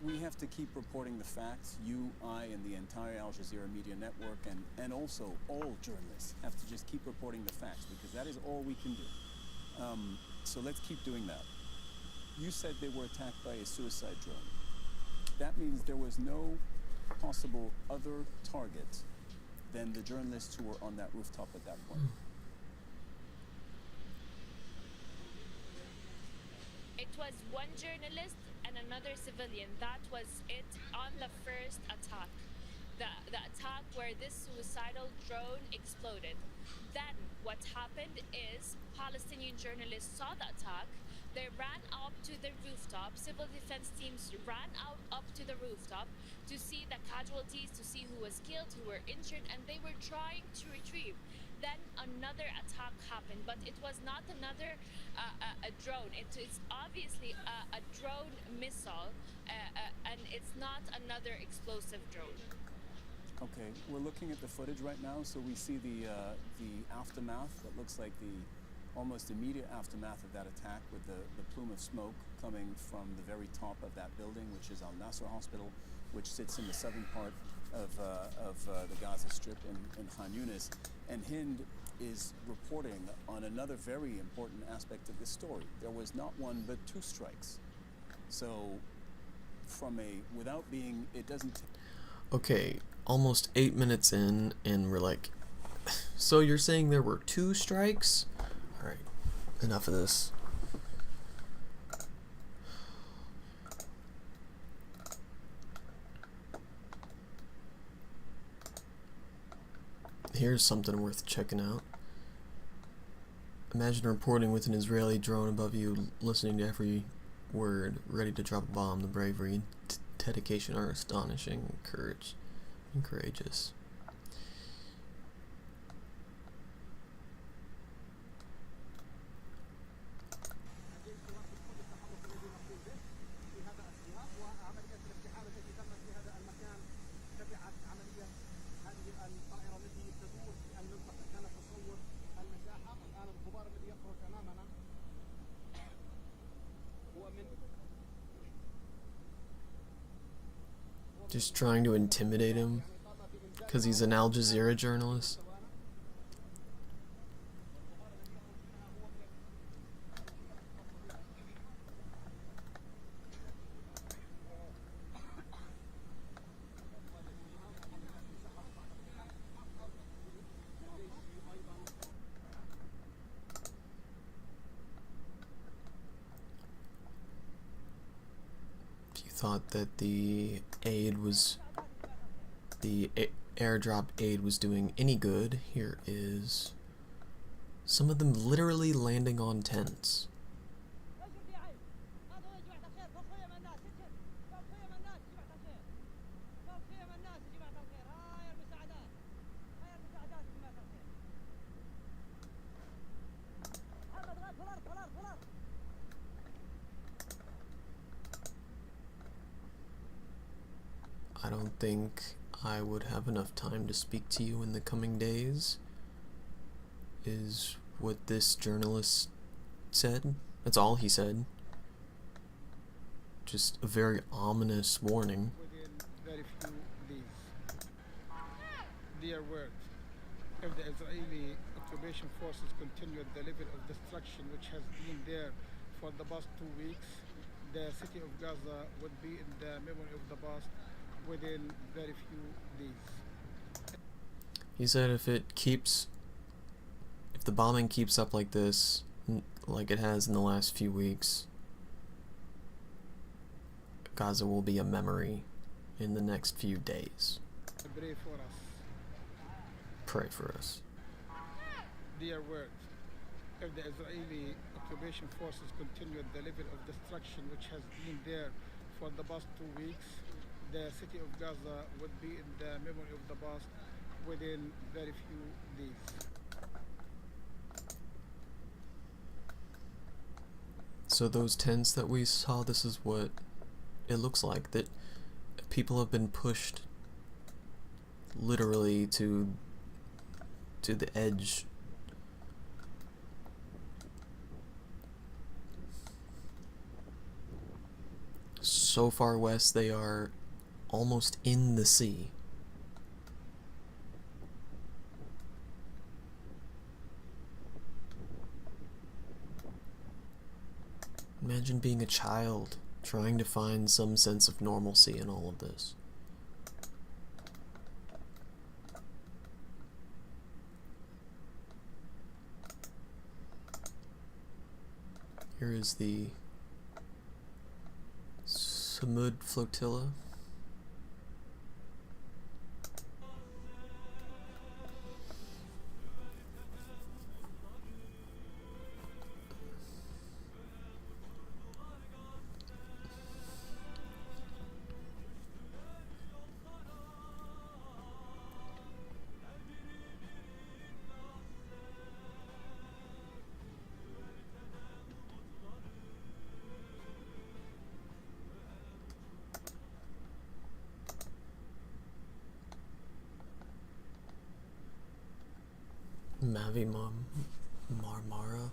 we have to keep reporting the facts. You, I, and the entire Al Jazeera media network, and also all journalists have to just keep reporting the facts, because that is all we can do. So let's keep doing that. You said they were attacked by a suicide drone. That means there was no possible other target than the journalists who were on that rooftop at that point. It was one journalist and another civilian. That was it on the first attack. The attack where this suicidal drone exploded. Then what happened is Palestinian journalists saw the attack. They ran up to the rooftop. Civil defense teams ran up to the rooftop to see the casualties, to see who was killed, who were injured, and they were trying to retrieve. Then another attack happened, but it was not another a drone. It is obviously a drone missile, and it's not another explosive drone. Okay, we're looking at the footage right now, so we see the aftermath. That looks like the almost immediate aftermath of that attack, with the plume of smoke coming from the very top of that building, which is Al-Nasser Hospital, which sits in the southern part of the Gaza Strip in Khan Younis. And Hind is reporting on another very important aspect of this story. There was not one, but 2 strikes. So it doesn't... Okay, almost 8 minutes in, and we're like, so you're saying there were 2 strikes? Alright, enough of this. Here's something worth checking out. Imagine reporting with an Israeli drone above you, listening to every word, ready to drop a bomb. The bravery and dedication are astonishing, courageous. Just trying to intimidate him because he's an Al Jazeera journalist. Thought that the airdrop aid was doing any good. Here is some of them literally landing on tents. I don't think I would have enough time to speak to you in the coming days, is what this journalist said. That's all he said. Just a very ominous warning. Within very few days. Dear world, if the Israeli occupation forces continue at the level of destruction which has been there for the past 2 weeks, the city of Gaza would be in the memory of the past within very few days. He said if the bombing keeps up like this, like it has in the last few weeks, Gaza will be a memory in the next few days. Pray for us. Pray for us. Dear world, if the Israeli occupation forces continue at the level of destruction which has been there for the past 2 weeks, the city of Gaza would be in the memory of the past within very few days. So those tents that we saw, this is what it looks like, that people have been pushed literally to the edge. So far west they are almost in the sea. Imagine being a child trying to find some sense of normalcy in all of this. Here is the Samud flotilla. Mavi Marmara.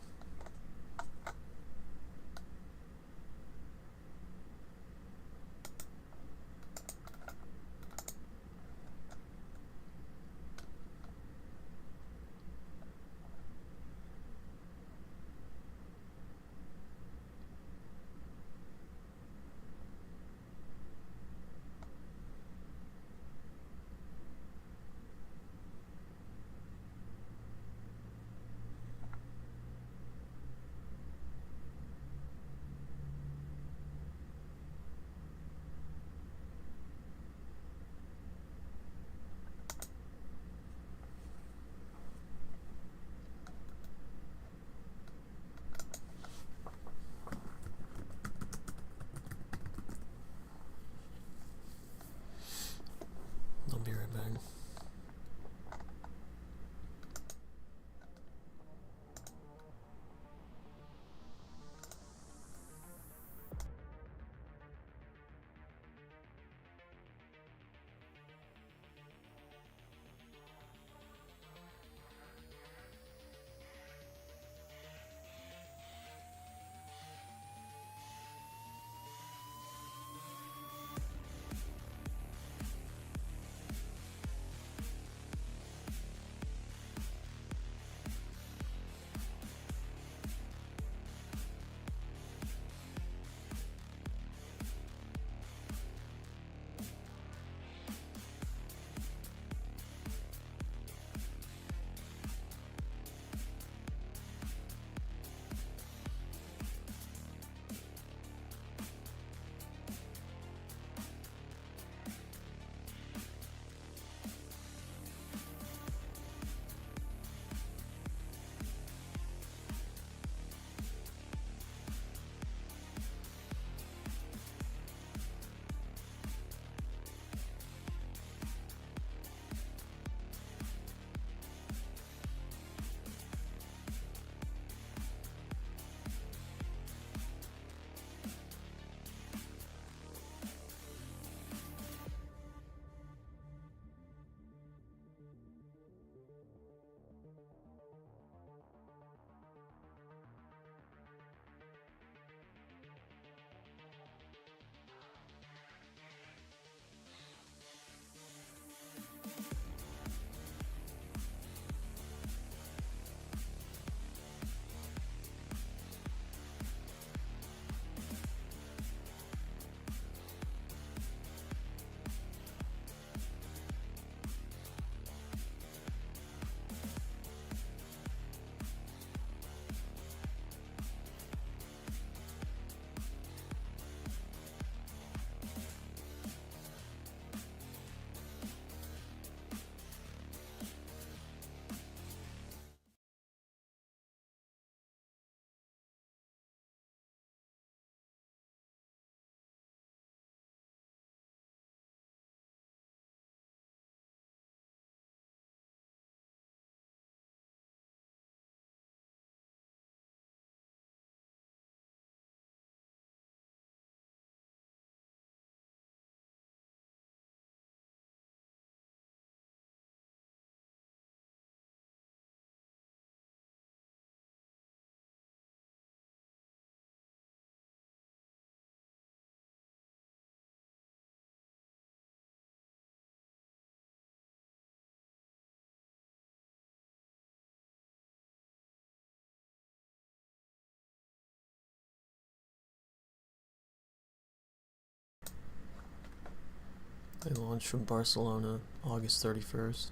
They launched from Barcelona August 31st.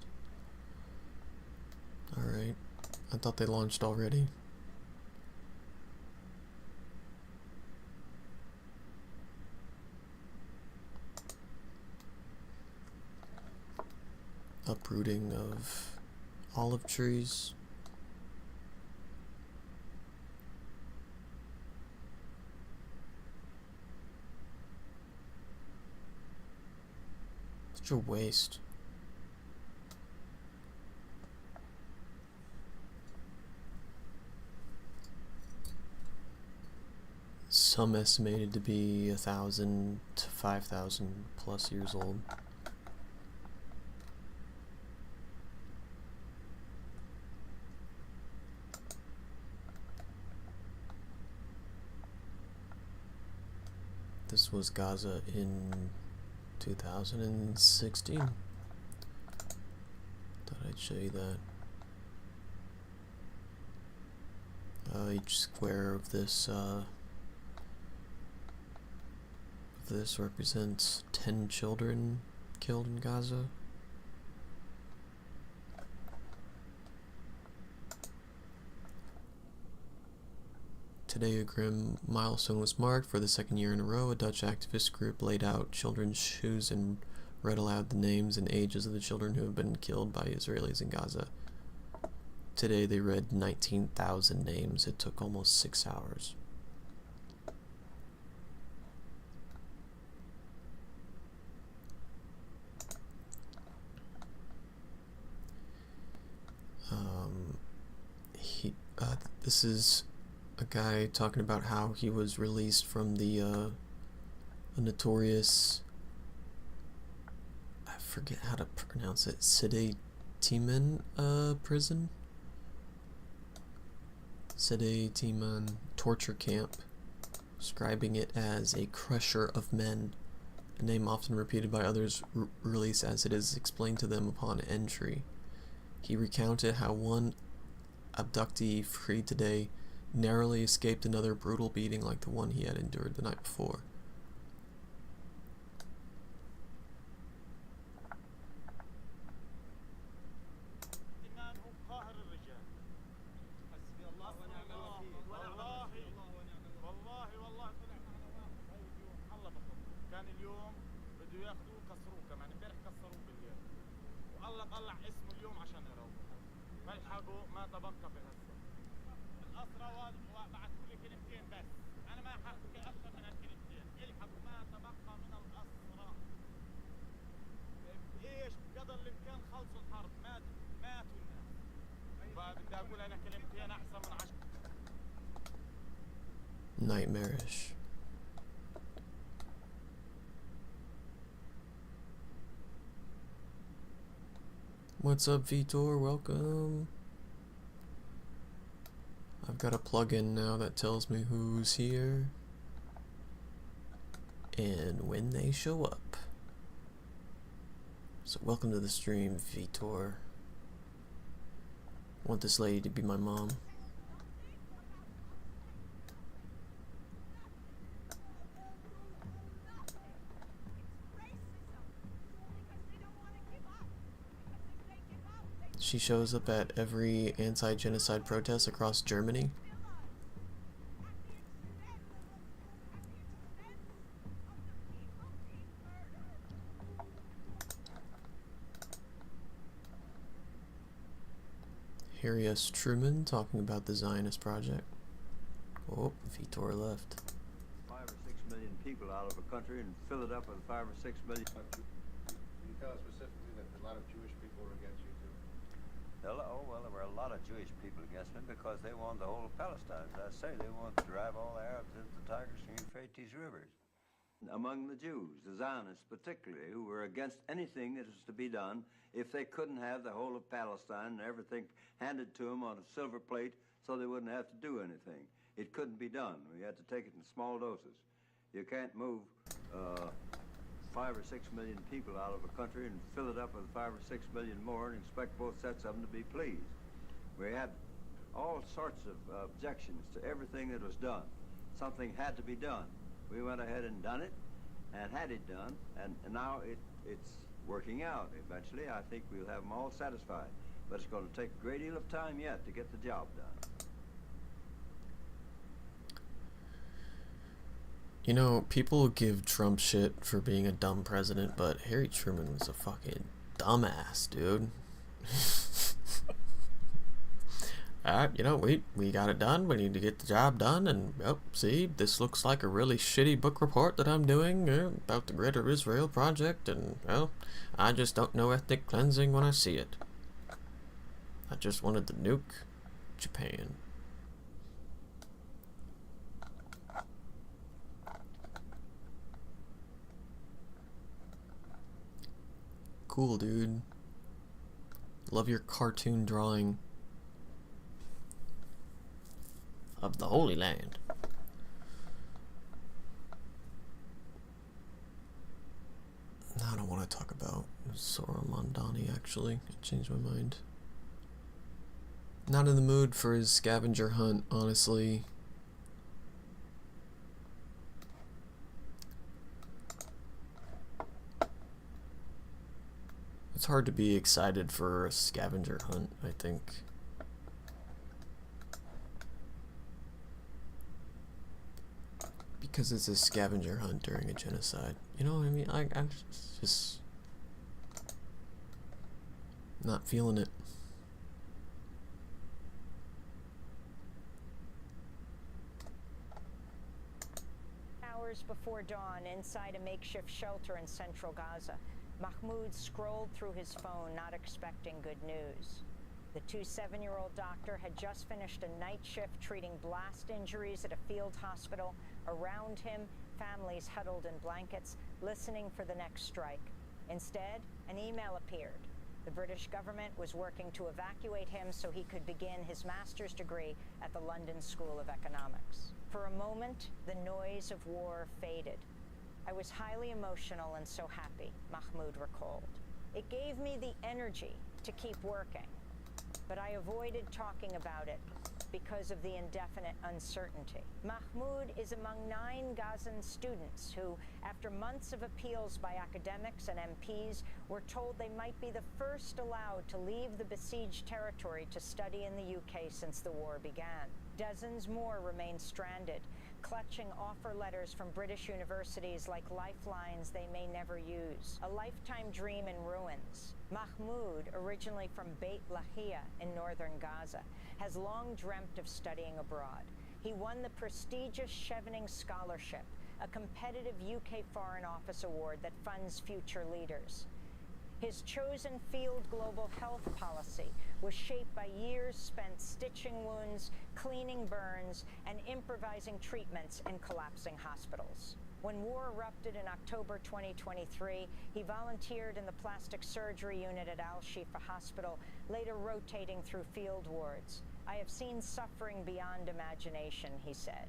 Alright. I thought they launched already. Uprooting of olive trees. Such a waste. Some estimated to be 1,000 to 5,000 plus years old. This was Gaza in 2016. Thought I'd show you that. Each square of this represents 10 children killed in Gaza. Today, a grim milestone was marked. For the second year in a row, a Dutch activist group laid out children's shoes and read aloud the names and ages of the children who have been killed by Israelis in Gaza. Today, they read 19,000 names. It took almost 6 hours. This is a guy talking about how he was released from the notorious, I forget how to pronounce it, Sede Timan prison? Sede Timan torture camp, describing it as a crusher of men, a name often repeated by others released as it is explained to them upon entry. He recounted how one abductee freed today narrowly escaped another brutal beating like the one he had endured the night before. Nightmarish. What's up, Vitor? Welcome. I've got a plugin now that tells me who's here and when they show up. So welcome to the stream, Vitor. I want this lady to be my mom. She shows up at every anti-genocide protest across Germany. Harry S. Truman talking about the Zionist project. Oh, Vitor left. 5 or 6 million people out of a country and fill it up with 5 or 6 million. Can you tell us specifically that a lot of Jewish people were against you too? Oh, well, there were a lot of Jewish people against me because they wanted the whole of Palestine. As I say, they wanted to drive all the Arabs into the Tigris and Euphrates rivers. Among the Jews, the Zionists particularly, who were against anything that was to be done if they couldn't have the whole of Palestine and everything handed to them on a silver plate so they wouldn't have to do anything. It couldn't be done. We had to take it in small doses. You can't move 5 or 6 million people out of a country and fill it up with 5 or 6 million more and expect both sets of them to be pleased. We had all sorts of objections to everything that was done. Something had to be done. We went ahead and done it and had it done, and now it's working out. Eventually, I think we'll have them all satisfied. But it's going to take a great deal of time yet to get the job done. You know, people give Trump shit for being a dumb president, but Harry Truman was a fucking dumbass, dude. Alright, you know, we got it done. We need to get the job done, and, oh, see, this looks like a really shitty book report that I'm doing about the Greater Israel Project, and, well, I just don't know ethnic cleansing when I see it. I just wanted to nuke Japan. Cool, dude. Love your cartoon drawing of the Holy Land. I don't want to talk about Sora Mondani, actually. I changed my mind. Not in the mood for his scavenger hunt, honestly. It's hard to be excited for a scavenger hunt, I think. Because it's a scavenger hunt during a genocide. You know what I mean? I'm just not feeling it. Hours before dawn, inside a makeshift shelter in central Gaza, Mahmoud scrolled through his phone, not expecting good news. The 27-year-old doctor had just finished a night shift treating blast injuries at a field hospital. Around him, families huddled in blankets, listening for the next strike. Instead, an email appeared. The British government was working to evacuate him so he could begin his master's degree at the London School of Economics. For a moment, the noise of war faded. I was highly emotional and so happy, Mahmoud recalled. It gave me the energy to keep working, but I avoided talking about it because of the indefinite uncertainty. Mahmoud is among 9 Gazan students who, after months of appeals by academics and MPs, were told they might be the first allowed to leave the besieged territory to study in the UK since the war began. Dozens more remain stranded, clutching offer letters from British universities like lifelines they may never use. A lifetime dream in ruins. Mahmoud, originally from Beit Lahia in northern Gaza, has long dreamt of studying abroad. He won the prestigious Chevening Scholarship, a competitive UK Foreign Office award that funds future leaders. His chosen field global health policy was shaped by years spent stitching wounds, cleaning burns, and improvising treatments in collapsing hospitals. When war erupted in October 2023, he volunteered in the plastic surgery unit at Al-Shifa Hospital, later rotating through field wards. I have seen suffering beyond imagination, he said.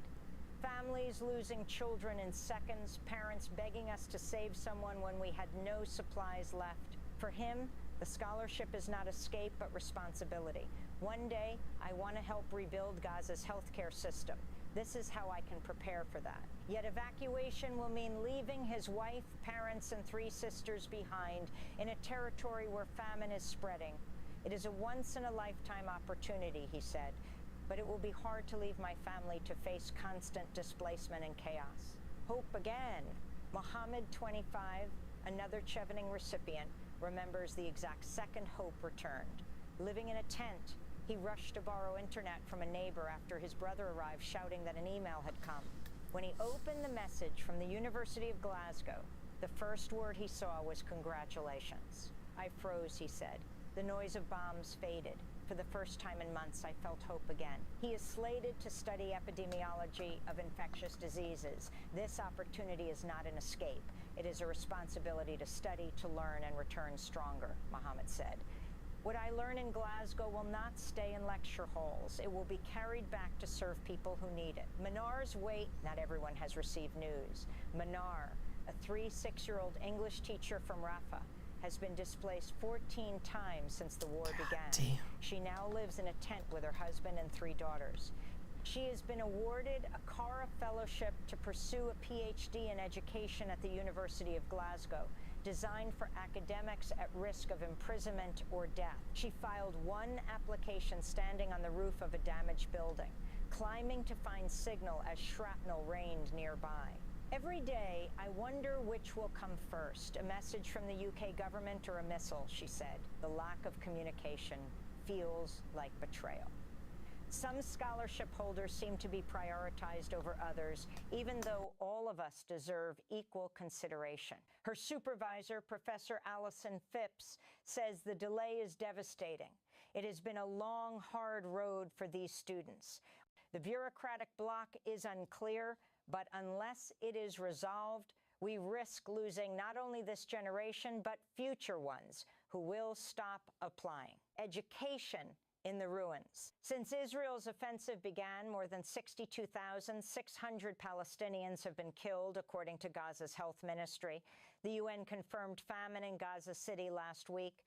Families losing children in seconds, parents begging us to save someone when we had no supplies left. For him, the scholarship is not escape but responsibility. One day, I want to help rebuild Gaza's healthcare system. This is how I can prepare for that. Yet evacuation will mean leaving his wife, parents, and 3 sisters behind in a territory where famine is spreading. It is a once-in-a-lifetime opportunity, he said, but it will be hard to leave my family to face constant displacement and chaos. Hope again. Mohammed, 25, another Chevening recipient, remembers the exact second Hope returned. Living in a tent, he rushed to borrow internet from a neighbor after his brother arrived shouting that an email had come. When he opened the message from the University of Glasgow, the first word he saw was congratulations. I froze, he said. The noise of bombs faded. For the first time in months, I felt hope again. He is slated to study epidemiology of infectious diseases. This opportunity is not an escape. It is a responsibility to study, to learn, and return stronger, Mohammed said. What I learn in Glasgow will not stay in lecture halls. It will be carried back to serve people who need it. Manar's wait, not everyone has received news. Manar, a 3-6-year-old English teacher from Rafah, has been displaced 14 times since the war began. Damn. She now lives in a tent with her husband and 3 daughters. She has been awarded a Cara Fellowship to pursue a PhD in education at the University of Glasgow. designed for academics at risk of imprisonment or death. She filed one application standing on the roof of a damaged building, climbing to find signal as shrapnel rained nearby. Every day, I wonder which will come first, a message from the UK government or a missile, she said. The lack of communication feels like betrayal. Some scholarship holders seem to be prioritized over others, even though all of us deserve equal consideration. Her supervisor, Professor Alison Phipps, says the delay is devastating. It has been a long, hard road for these students. The bureaucratic block is unclear, but unless it is resolved, we risk losing not only this generation, but future ones who will stop applying. Education in the ruins. Since Israel's offensive began, more than 62,600 Palestinians have been killed, according to Gaza's health ministry. The UN confirmed famine in Gaza City last week.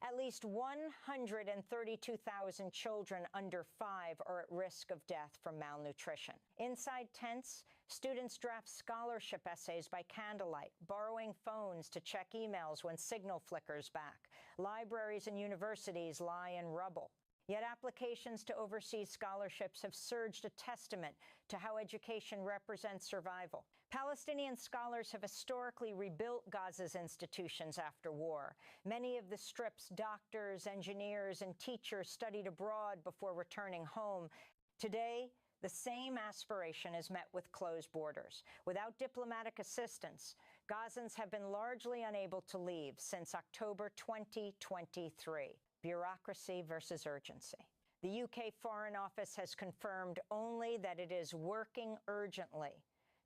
At least 132,000 children under 5 are at risk of death from malnutrition. Inside tents, students draft scholarship essays by candlelight, borrowing phones to check emails when signal flickers back. Libraries and universities lie in rubble. Yet applications to overseas scholarships have surged, a testament to how education represents survival. Palestinian scholars have historically rebuilt Gaza's institutions after war. Many of the Strip's doctors, engineers, and teachers studied abroad before returning home. Today, the same aspiration is met with closed borders. Without diplomatic assistance, Gazans have been largely unable to leave since October 2023. Bureaucracy versus urgency. The UK Foreign Office has confirmed only that it is working urgently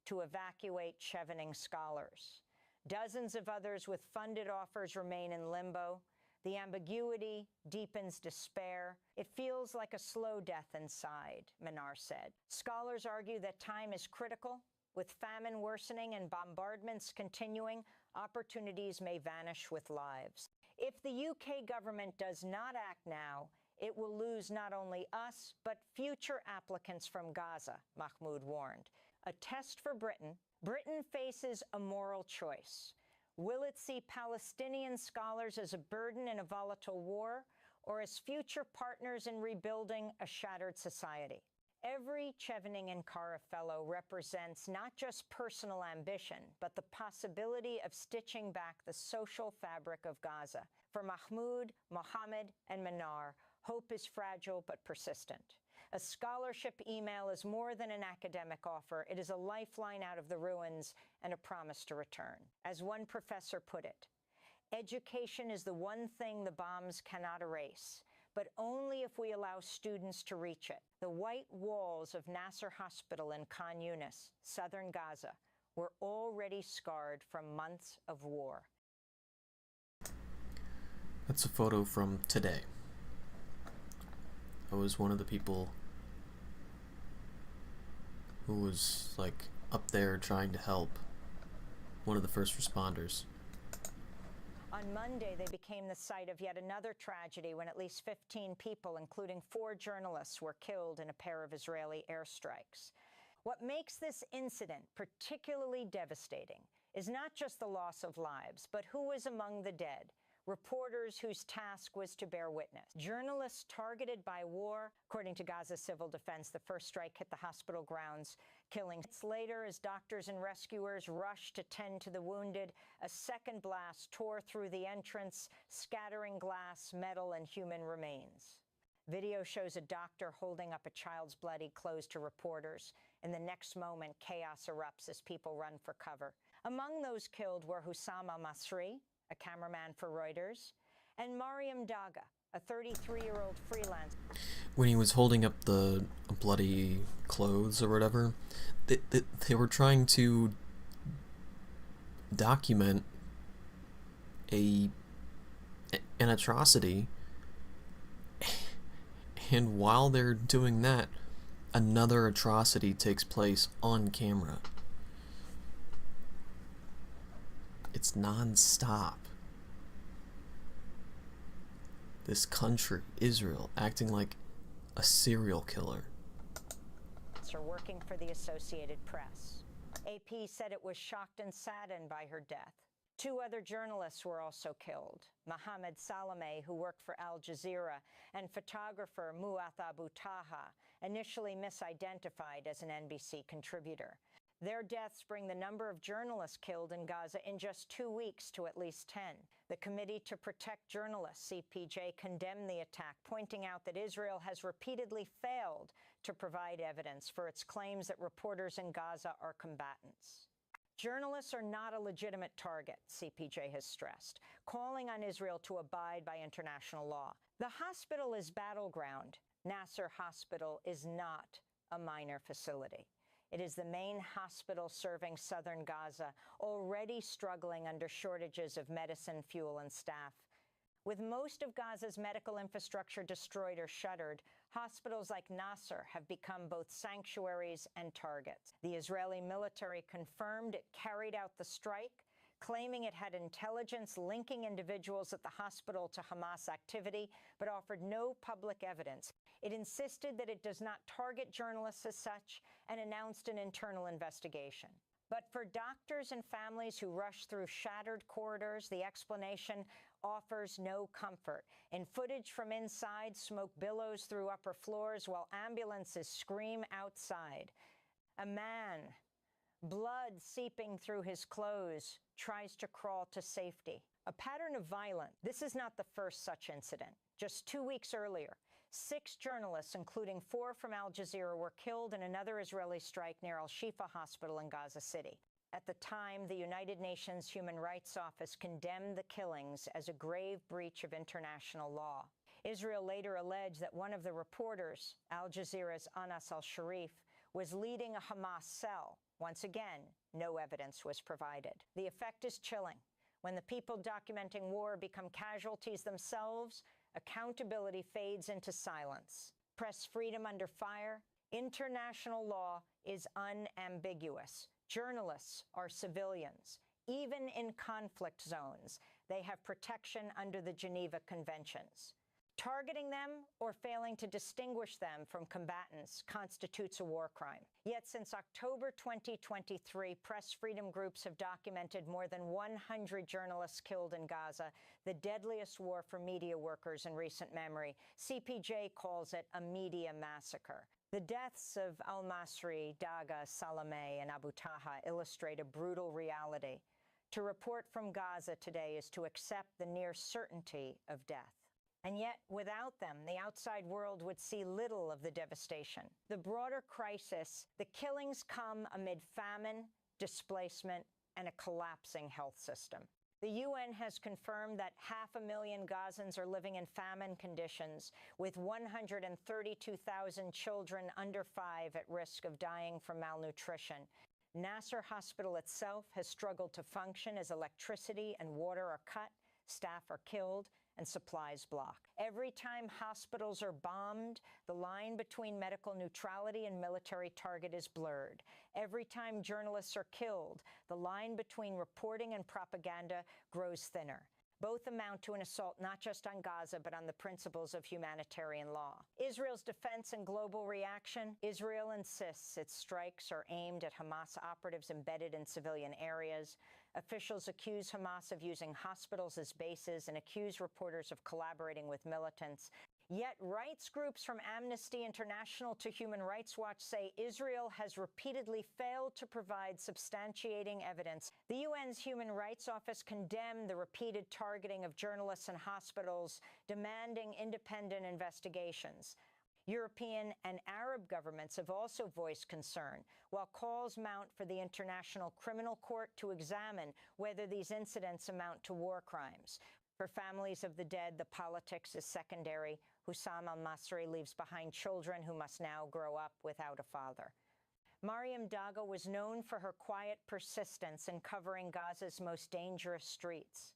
to evacuate Chevening scholars. Dozens of others with funded offers remain in limbo. The ambiguity deepens despair. It feels like a slow death inside, Manar said. Scholars argue that time is critical. With famine worsening and bombardments continuing, opportunities may vanish with lives. If the UK government does not act now, it will lose not only us, but future applicants from Gaza, Mahmoud warned. A test for Britain. Britain faces a moral choice. Will it see Palestinian scholars as a burden in a volatile war, or as future partners in rebuilding a shattered society? Every Chevening and Kara Fellow represents not just personal ambition, but the possibility of stitching back the social fabric of Gaza. For Mahmoud, Mohammed, and Manar, hope is fragile but persistent. A scholarship email is more than an academic offer. It is a lifeline out of the ruins and a promise to return. As one professor put it, education is the one thing the bombs cannot erase, but only if we allow students to reach it. The white walls of Nasser Hospital in Khan Younis, southern Gaza, were already scarred from months of war. That's a photo from today. I was one of the people who was, like, up there trying to help. One of the first responders. On Monday, they became the site of yet another tragedy when at least 15 people, including 4 journalists, were killed in a pair of Israeli airstrikes. What makes this incident particularly devastating is not just the loss of lives, but who was among the dead. Reporters whose task was to bear witness. Journalists targeted by war. According to Gaza Civil Defense, the first strike hit the hospital grounds, killing. Minutes later, as doctors and rescuers rushed to tend to the wounded, a second blast tore through the entrance, scattering glass, metal, and human remains. Video shows a doctor holding up a child's bloody clothes to reporters. In the next moment, chaos erupts as people run for cover. Among those killed were Hussam al-Masri, a cameraman for Reuters, and Mariam Daga, a 33-year-old freelance. When he was holding up the bloody clothes or whatever, they were trying to document an atrocity, and while they're doing that, another atrocity takes place on camera. It's non-stop. This country, Israel, acting like a serial killer. Are working for the Associated Press. AP said it was shocked and saddened by her death. 2 other journalists were also killed. Mohammed Salameh, who worked for Al Jazeera, and photographer Muath Abu Taha, initially misidentified as an NBC contributor. Their deaths bring the number of journalists killed in Gaza in just 2 weeks to at least 10. The Committee to Protect Journalists, CPJ, condemned the attack, pointing out that Israel has repeatedly failed to provide evidence for its claims that reporters in Gaza are combatants. Journalists are not a legitimate target, CPJ has stressed, calling on Israel to abide by international law. The hospital is battleground. Nasser Hospital is not a minor facility. It is the main hospital serving southern Gaza, already struggling under shortages of medicine, fuel, and staff. With most of Gaza's medical infrastructure destroyed or shuttered, hospitals like Nasser have become both sanctuaries and targets. The Israeli military confirmed it carried out the strike, claiming it had intelligence linking individuals at the hospital to Hamas activity, but offered no public evidence. It insisted that it does not target journalists as such and announced an internal investigation. But for doctors and families who rush through shattered corridors, the explanation offers no comfort. In footage from inside, smoke billows through upper floors while ambulances scream outside. A man, blood seeping through his clothes, tries to crawl to safety. A pattern of violence. This is not the first such incident. Just 2 weeks earlier, 6 journalists, including 4 from Al Jazeera, were killed in another Israeli strike near Al-Shifa Hospital in Gaza City. At the time, the United Nations Human Rights Office condemned the killings as a grave breach of international law. Israel later alleged that one of the reporters, Al Jazeera's Anas al-Sharif, was leading a Hamas cell. Once again, no evidence was provided. The effect is chilling. When the people documenting war become casualties themselves, accountability fades into silence. Press freedom under fire. International law is unambiguous. Journalists are civilians. Even in conflict zones, they have protection under the Geneva Conventions. Targeting them or failing to distinguish them from combatants constitutes a war crime. Yet since October 2023, press freedom groups have documented more than 100 journalists killed in Gaza, the deadliest war for media workers in recent memory. CPJ calls it a media massacre. The deaths of al-Masri, Daga, Salameh, and Abu Taha illustrate a brutal reality. To report from Gaza today is to accept the near certainty of death. And yet, without them, the outside world would see little of the devastation. The broader crisis, the killings come amid famine, displacement, and a collapsing health system. The UN has confirmed that 500,000 Gazans are living in famine conditions, with 132,000 children under 5 at risk of dying from malnutrition. Nasser Hospital itself has struggled to function as electricity and water are cut, staff are killed, and supplies blocked. Every time hospitals are bombed, the line between medical neutrality and military target is blurred. Every time journalists are killed, the line between reporting and propaganda grows thinner. Both amount to an assault not just on Gaza, but on the principles of humanitarian law. Israel's defense and global reaction. Israel insists its strikes are aimed at Hamas operatives embedded in civilian areas. Officials accuse Hamas of using hospitals as bases and accuse reporters of collaborating with militants. Yet rights groups from Amnesty International to Human Rights Watch say Israel has repeatedly failed to provide substantiating evidence. The UN's Human Rights Office condemned the repeated targeting of journalists and hospitals, demanding independent investigations. European and Arab governments have also voiced concern, while calls mount for the International Criminal Court to examine whether these incidents amount to war crimes. For families of the dead, the politics is secondary. Hussam al-Masri leaves behind children who must now grow up without a father. Mariam Daga was known for her quiet persistence in covering Gaza's most dangerous streets.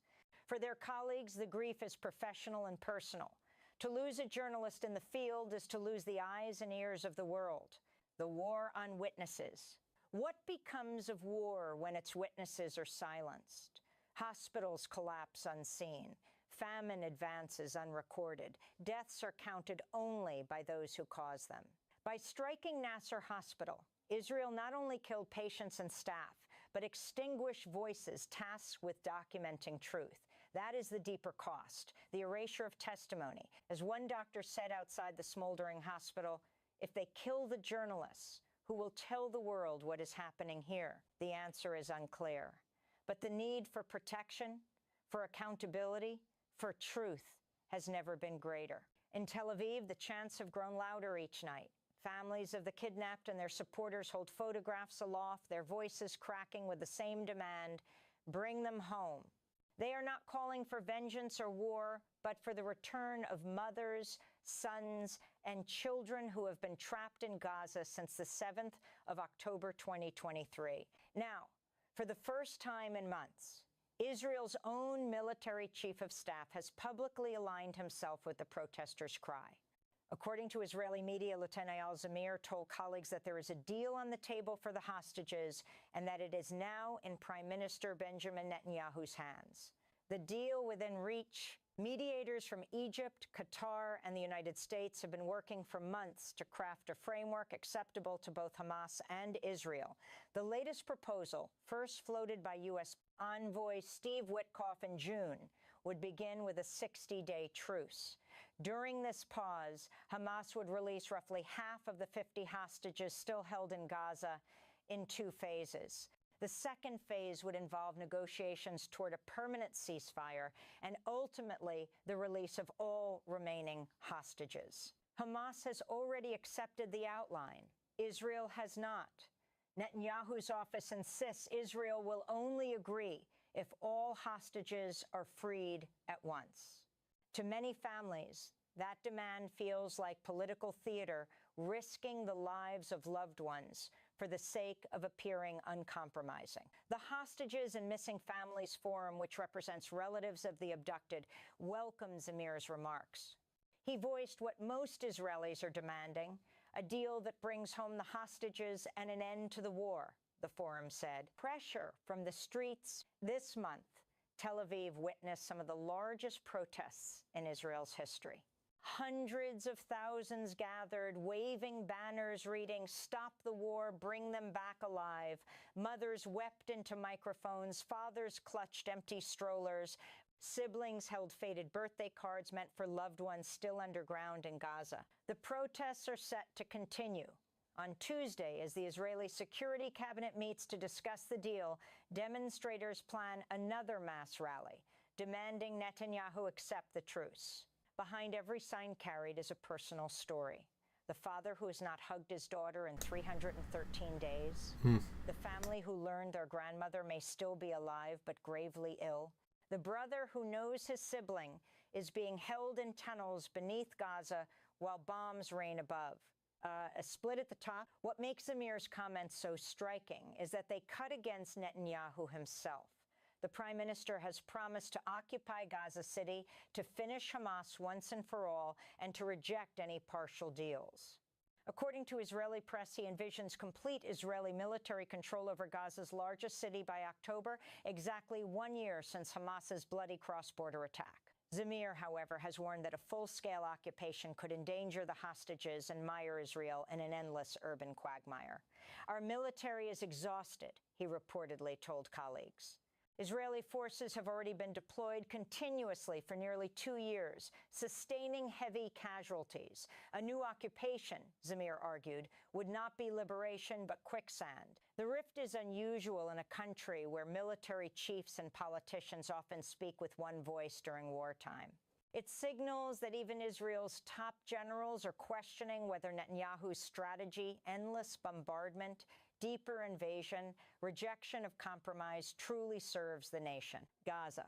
For their colleagues, the grief is professional and personal. To lose a journalist in the field is to lose the eyes and ears of the world. The war on witnesses. What becomes of war when its witnesses are silenced? Hospitals collapse unseen. Famine advances unrecorded. Deaths are counted only by those who cause them. By striking Nasser Hospital, Israel not only killed patients and staff, but extinguish voices tasked with documenting truth. That is the deeper cost, the erasure of testimony. As one doctor said outside the smoldering hospital, if they kill the journalists, who will tell the world what is happening here? The answer is unclear. But the need for protection, for accountability, for truth has never been greater. In Tel Aviv, the chants have grown louder each night. Families of the kidnapped and their supporters hold photographs aloft, their voices cracking with the same demand: bring them home. They are not calling for vengeance or war, but for the return of mothers, sons, and children who have been trapped in Gaza since the 7th of October 2023. Now, for the first time in months, Israel's own military chief of staff has publicly aligned himself with the protesters' cry. According to Israeli media, Lieutenant Eyal Zamir told colleagues that there is a deal on the table for the hostages and that it is now in Prime Minister Benjamin Netanyahu's hands. The deal within reach. Mediators from Egypt, Qatar, and the United States have been working for months to craft a framework acceptable to both Hamas and Israel. The latest proposal, first floated by U.S. envoy Steve Witkoff in June, would begin with a 60-day truce. During this pause, Hamas would release roughly half of the 50 hostages still held in Gaza in 2 phases. The second phase would involve negotiations toward a permanent ceasefire and ultimately the release of all remaining hostages. Hamas has already accepted the outline. Israel has not. Netanyahu's office insists Israel will only agree if all hostages are freed at once. To many families, that demand feels like political theater, risking the lives of loved ones for the sake of appearing uncompromising. The Hostages and Missing Families Forum, which represents relatives of the abducted, welcomes Zamir's remarks. He voiced what most Israelis are demanding, a deal that brings home the hostages and an end to the war, the forum said. Pressure from the streets. This month, Tel Aviv witnessed some of the largest protests in Israel's history. Hundreds of thousands gathered, waving banners reading, "Stop the war, bring them back alive." Mothers wept into microphones, fathers clutched empty strollers, siblings held faded birthday cards meant for loved ones still underground in Gaza. The protests are set to continue. On Tuesday, as the Israeli Security Cabinet meets to discuss the deal, demonstrators plan another mass rally, demanding Netanyahu accept the truce. Behind every sign carried is a personal story. The father who has not hugged his daughter in 313 days. The family who learned their grandmother may still be alive but gravely ill. The brother who knows his sibling is being held in tunnels beneath Gaza while bombs rain above. A split at the top. What makes Zamir's comments so striking is that they cut against Netanyahu himself. The Prime Minister has promised to occupy Gaza City, to finish Hamas once and for all, and to reject any partial deals. According to Israeli press, he envisions complete Israeli military control over Gaza's largest city by October, exactly 1 year since Hamas's bloody cross-border attack. Zamir, however, has warned that a full-scale occupation could endanger the hostages and mire Israel in an endless urban quagmire. Our military is exhausted, he reportedly told colleagues. Israeli forces have already been deployed continuously for nearly 2 years, sustaining heavy casualties. A new occupation, Zamir argued, would not be liberation but quicksand. The rift is unusual in a country where military chiefs and politicians often speak with one voice during wartime. It signals that even Israel's top generals are questioning whether Netanyahu's strategy, endless bombardment, deeper invasion, rejection of compromise, truly serves the nation. Gaza,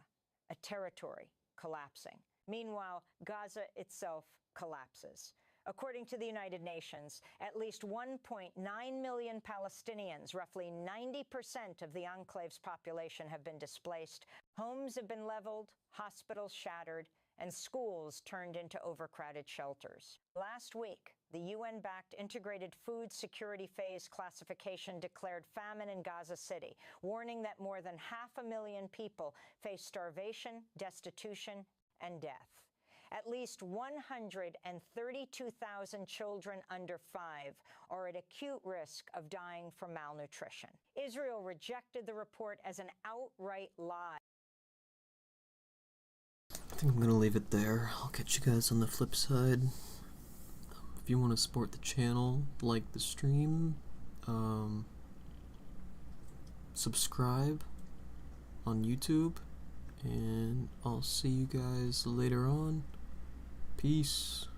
a territory collapsing. Meanwhile, Gaza itself collapses. According to the United Nations, at least 1.9 million Palestinians, roughly 90% of the enclave's population, have been displaced. Homes have been leveled, hospitals shattered, and schools turned into overcrowded shelters. Last week, the UN-backed Integrated Food Security Phase classification declared famine in Gaza City, warning that more than 500,000 people face starvation, destitution, and death. At least 132,000 children under 5 are at acute risk of dying from malnutrition. Israel rejected the report as an outright lie. I think I'm gonna leave it there. I'll catch you guys on the flip side. If you want to support the channel, like the stream, subscribe on YouTube, and I'll see you guys later on. Peace.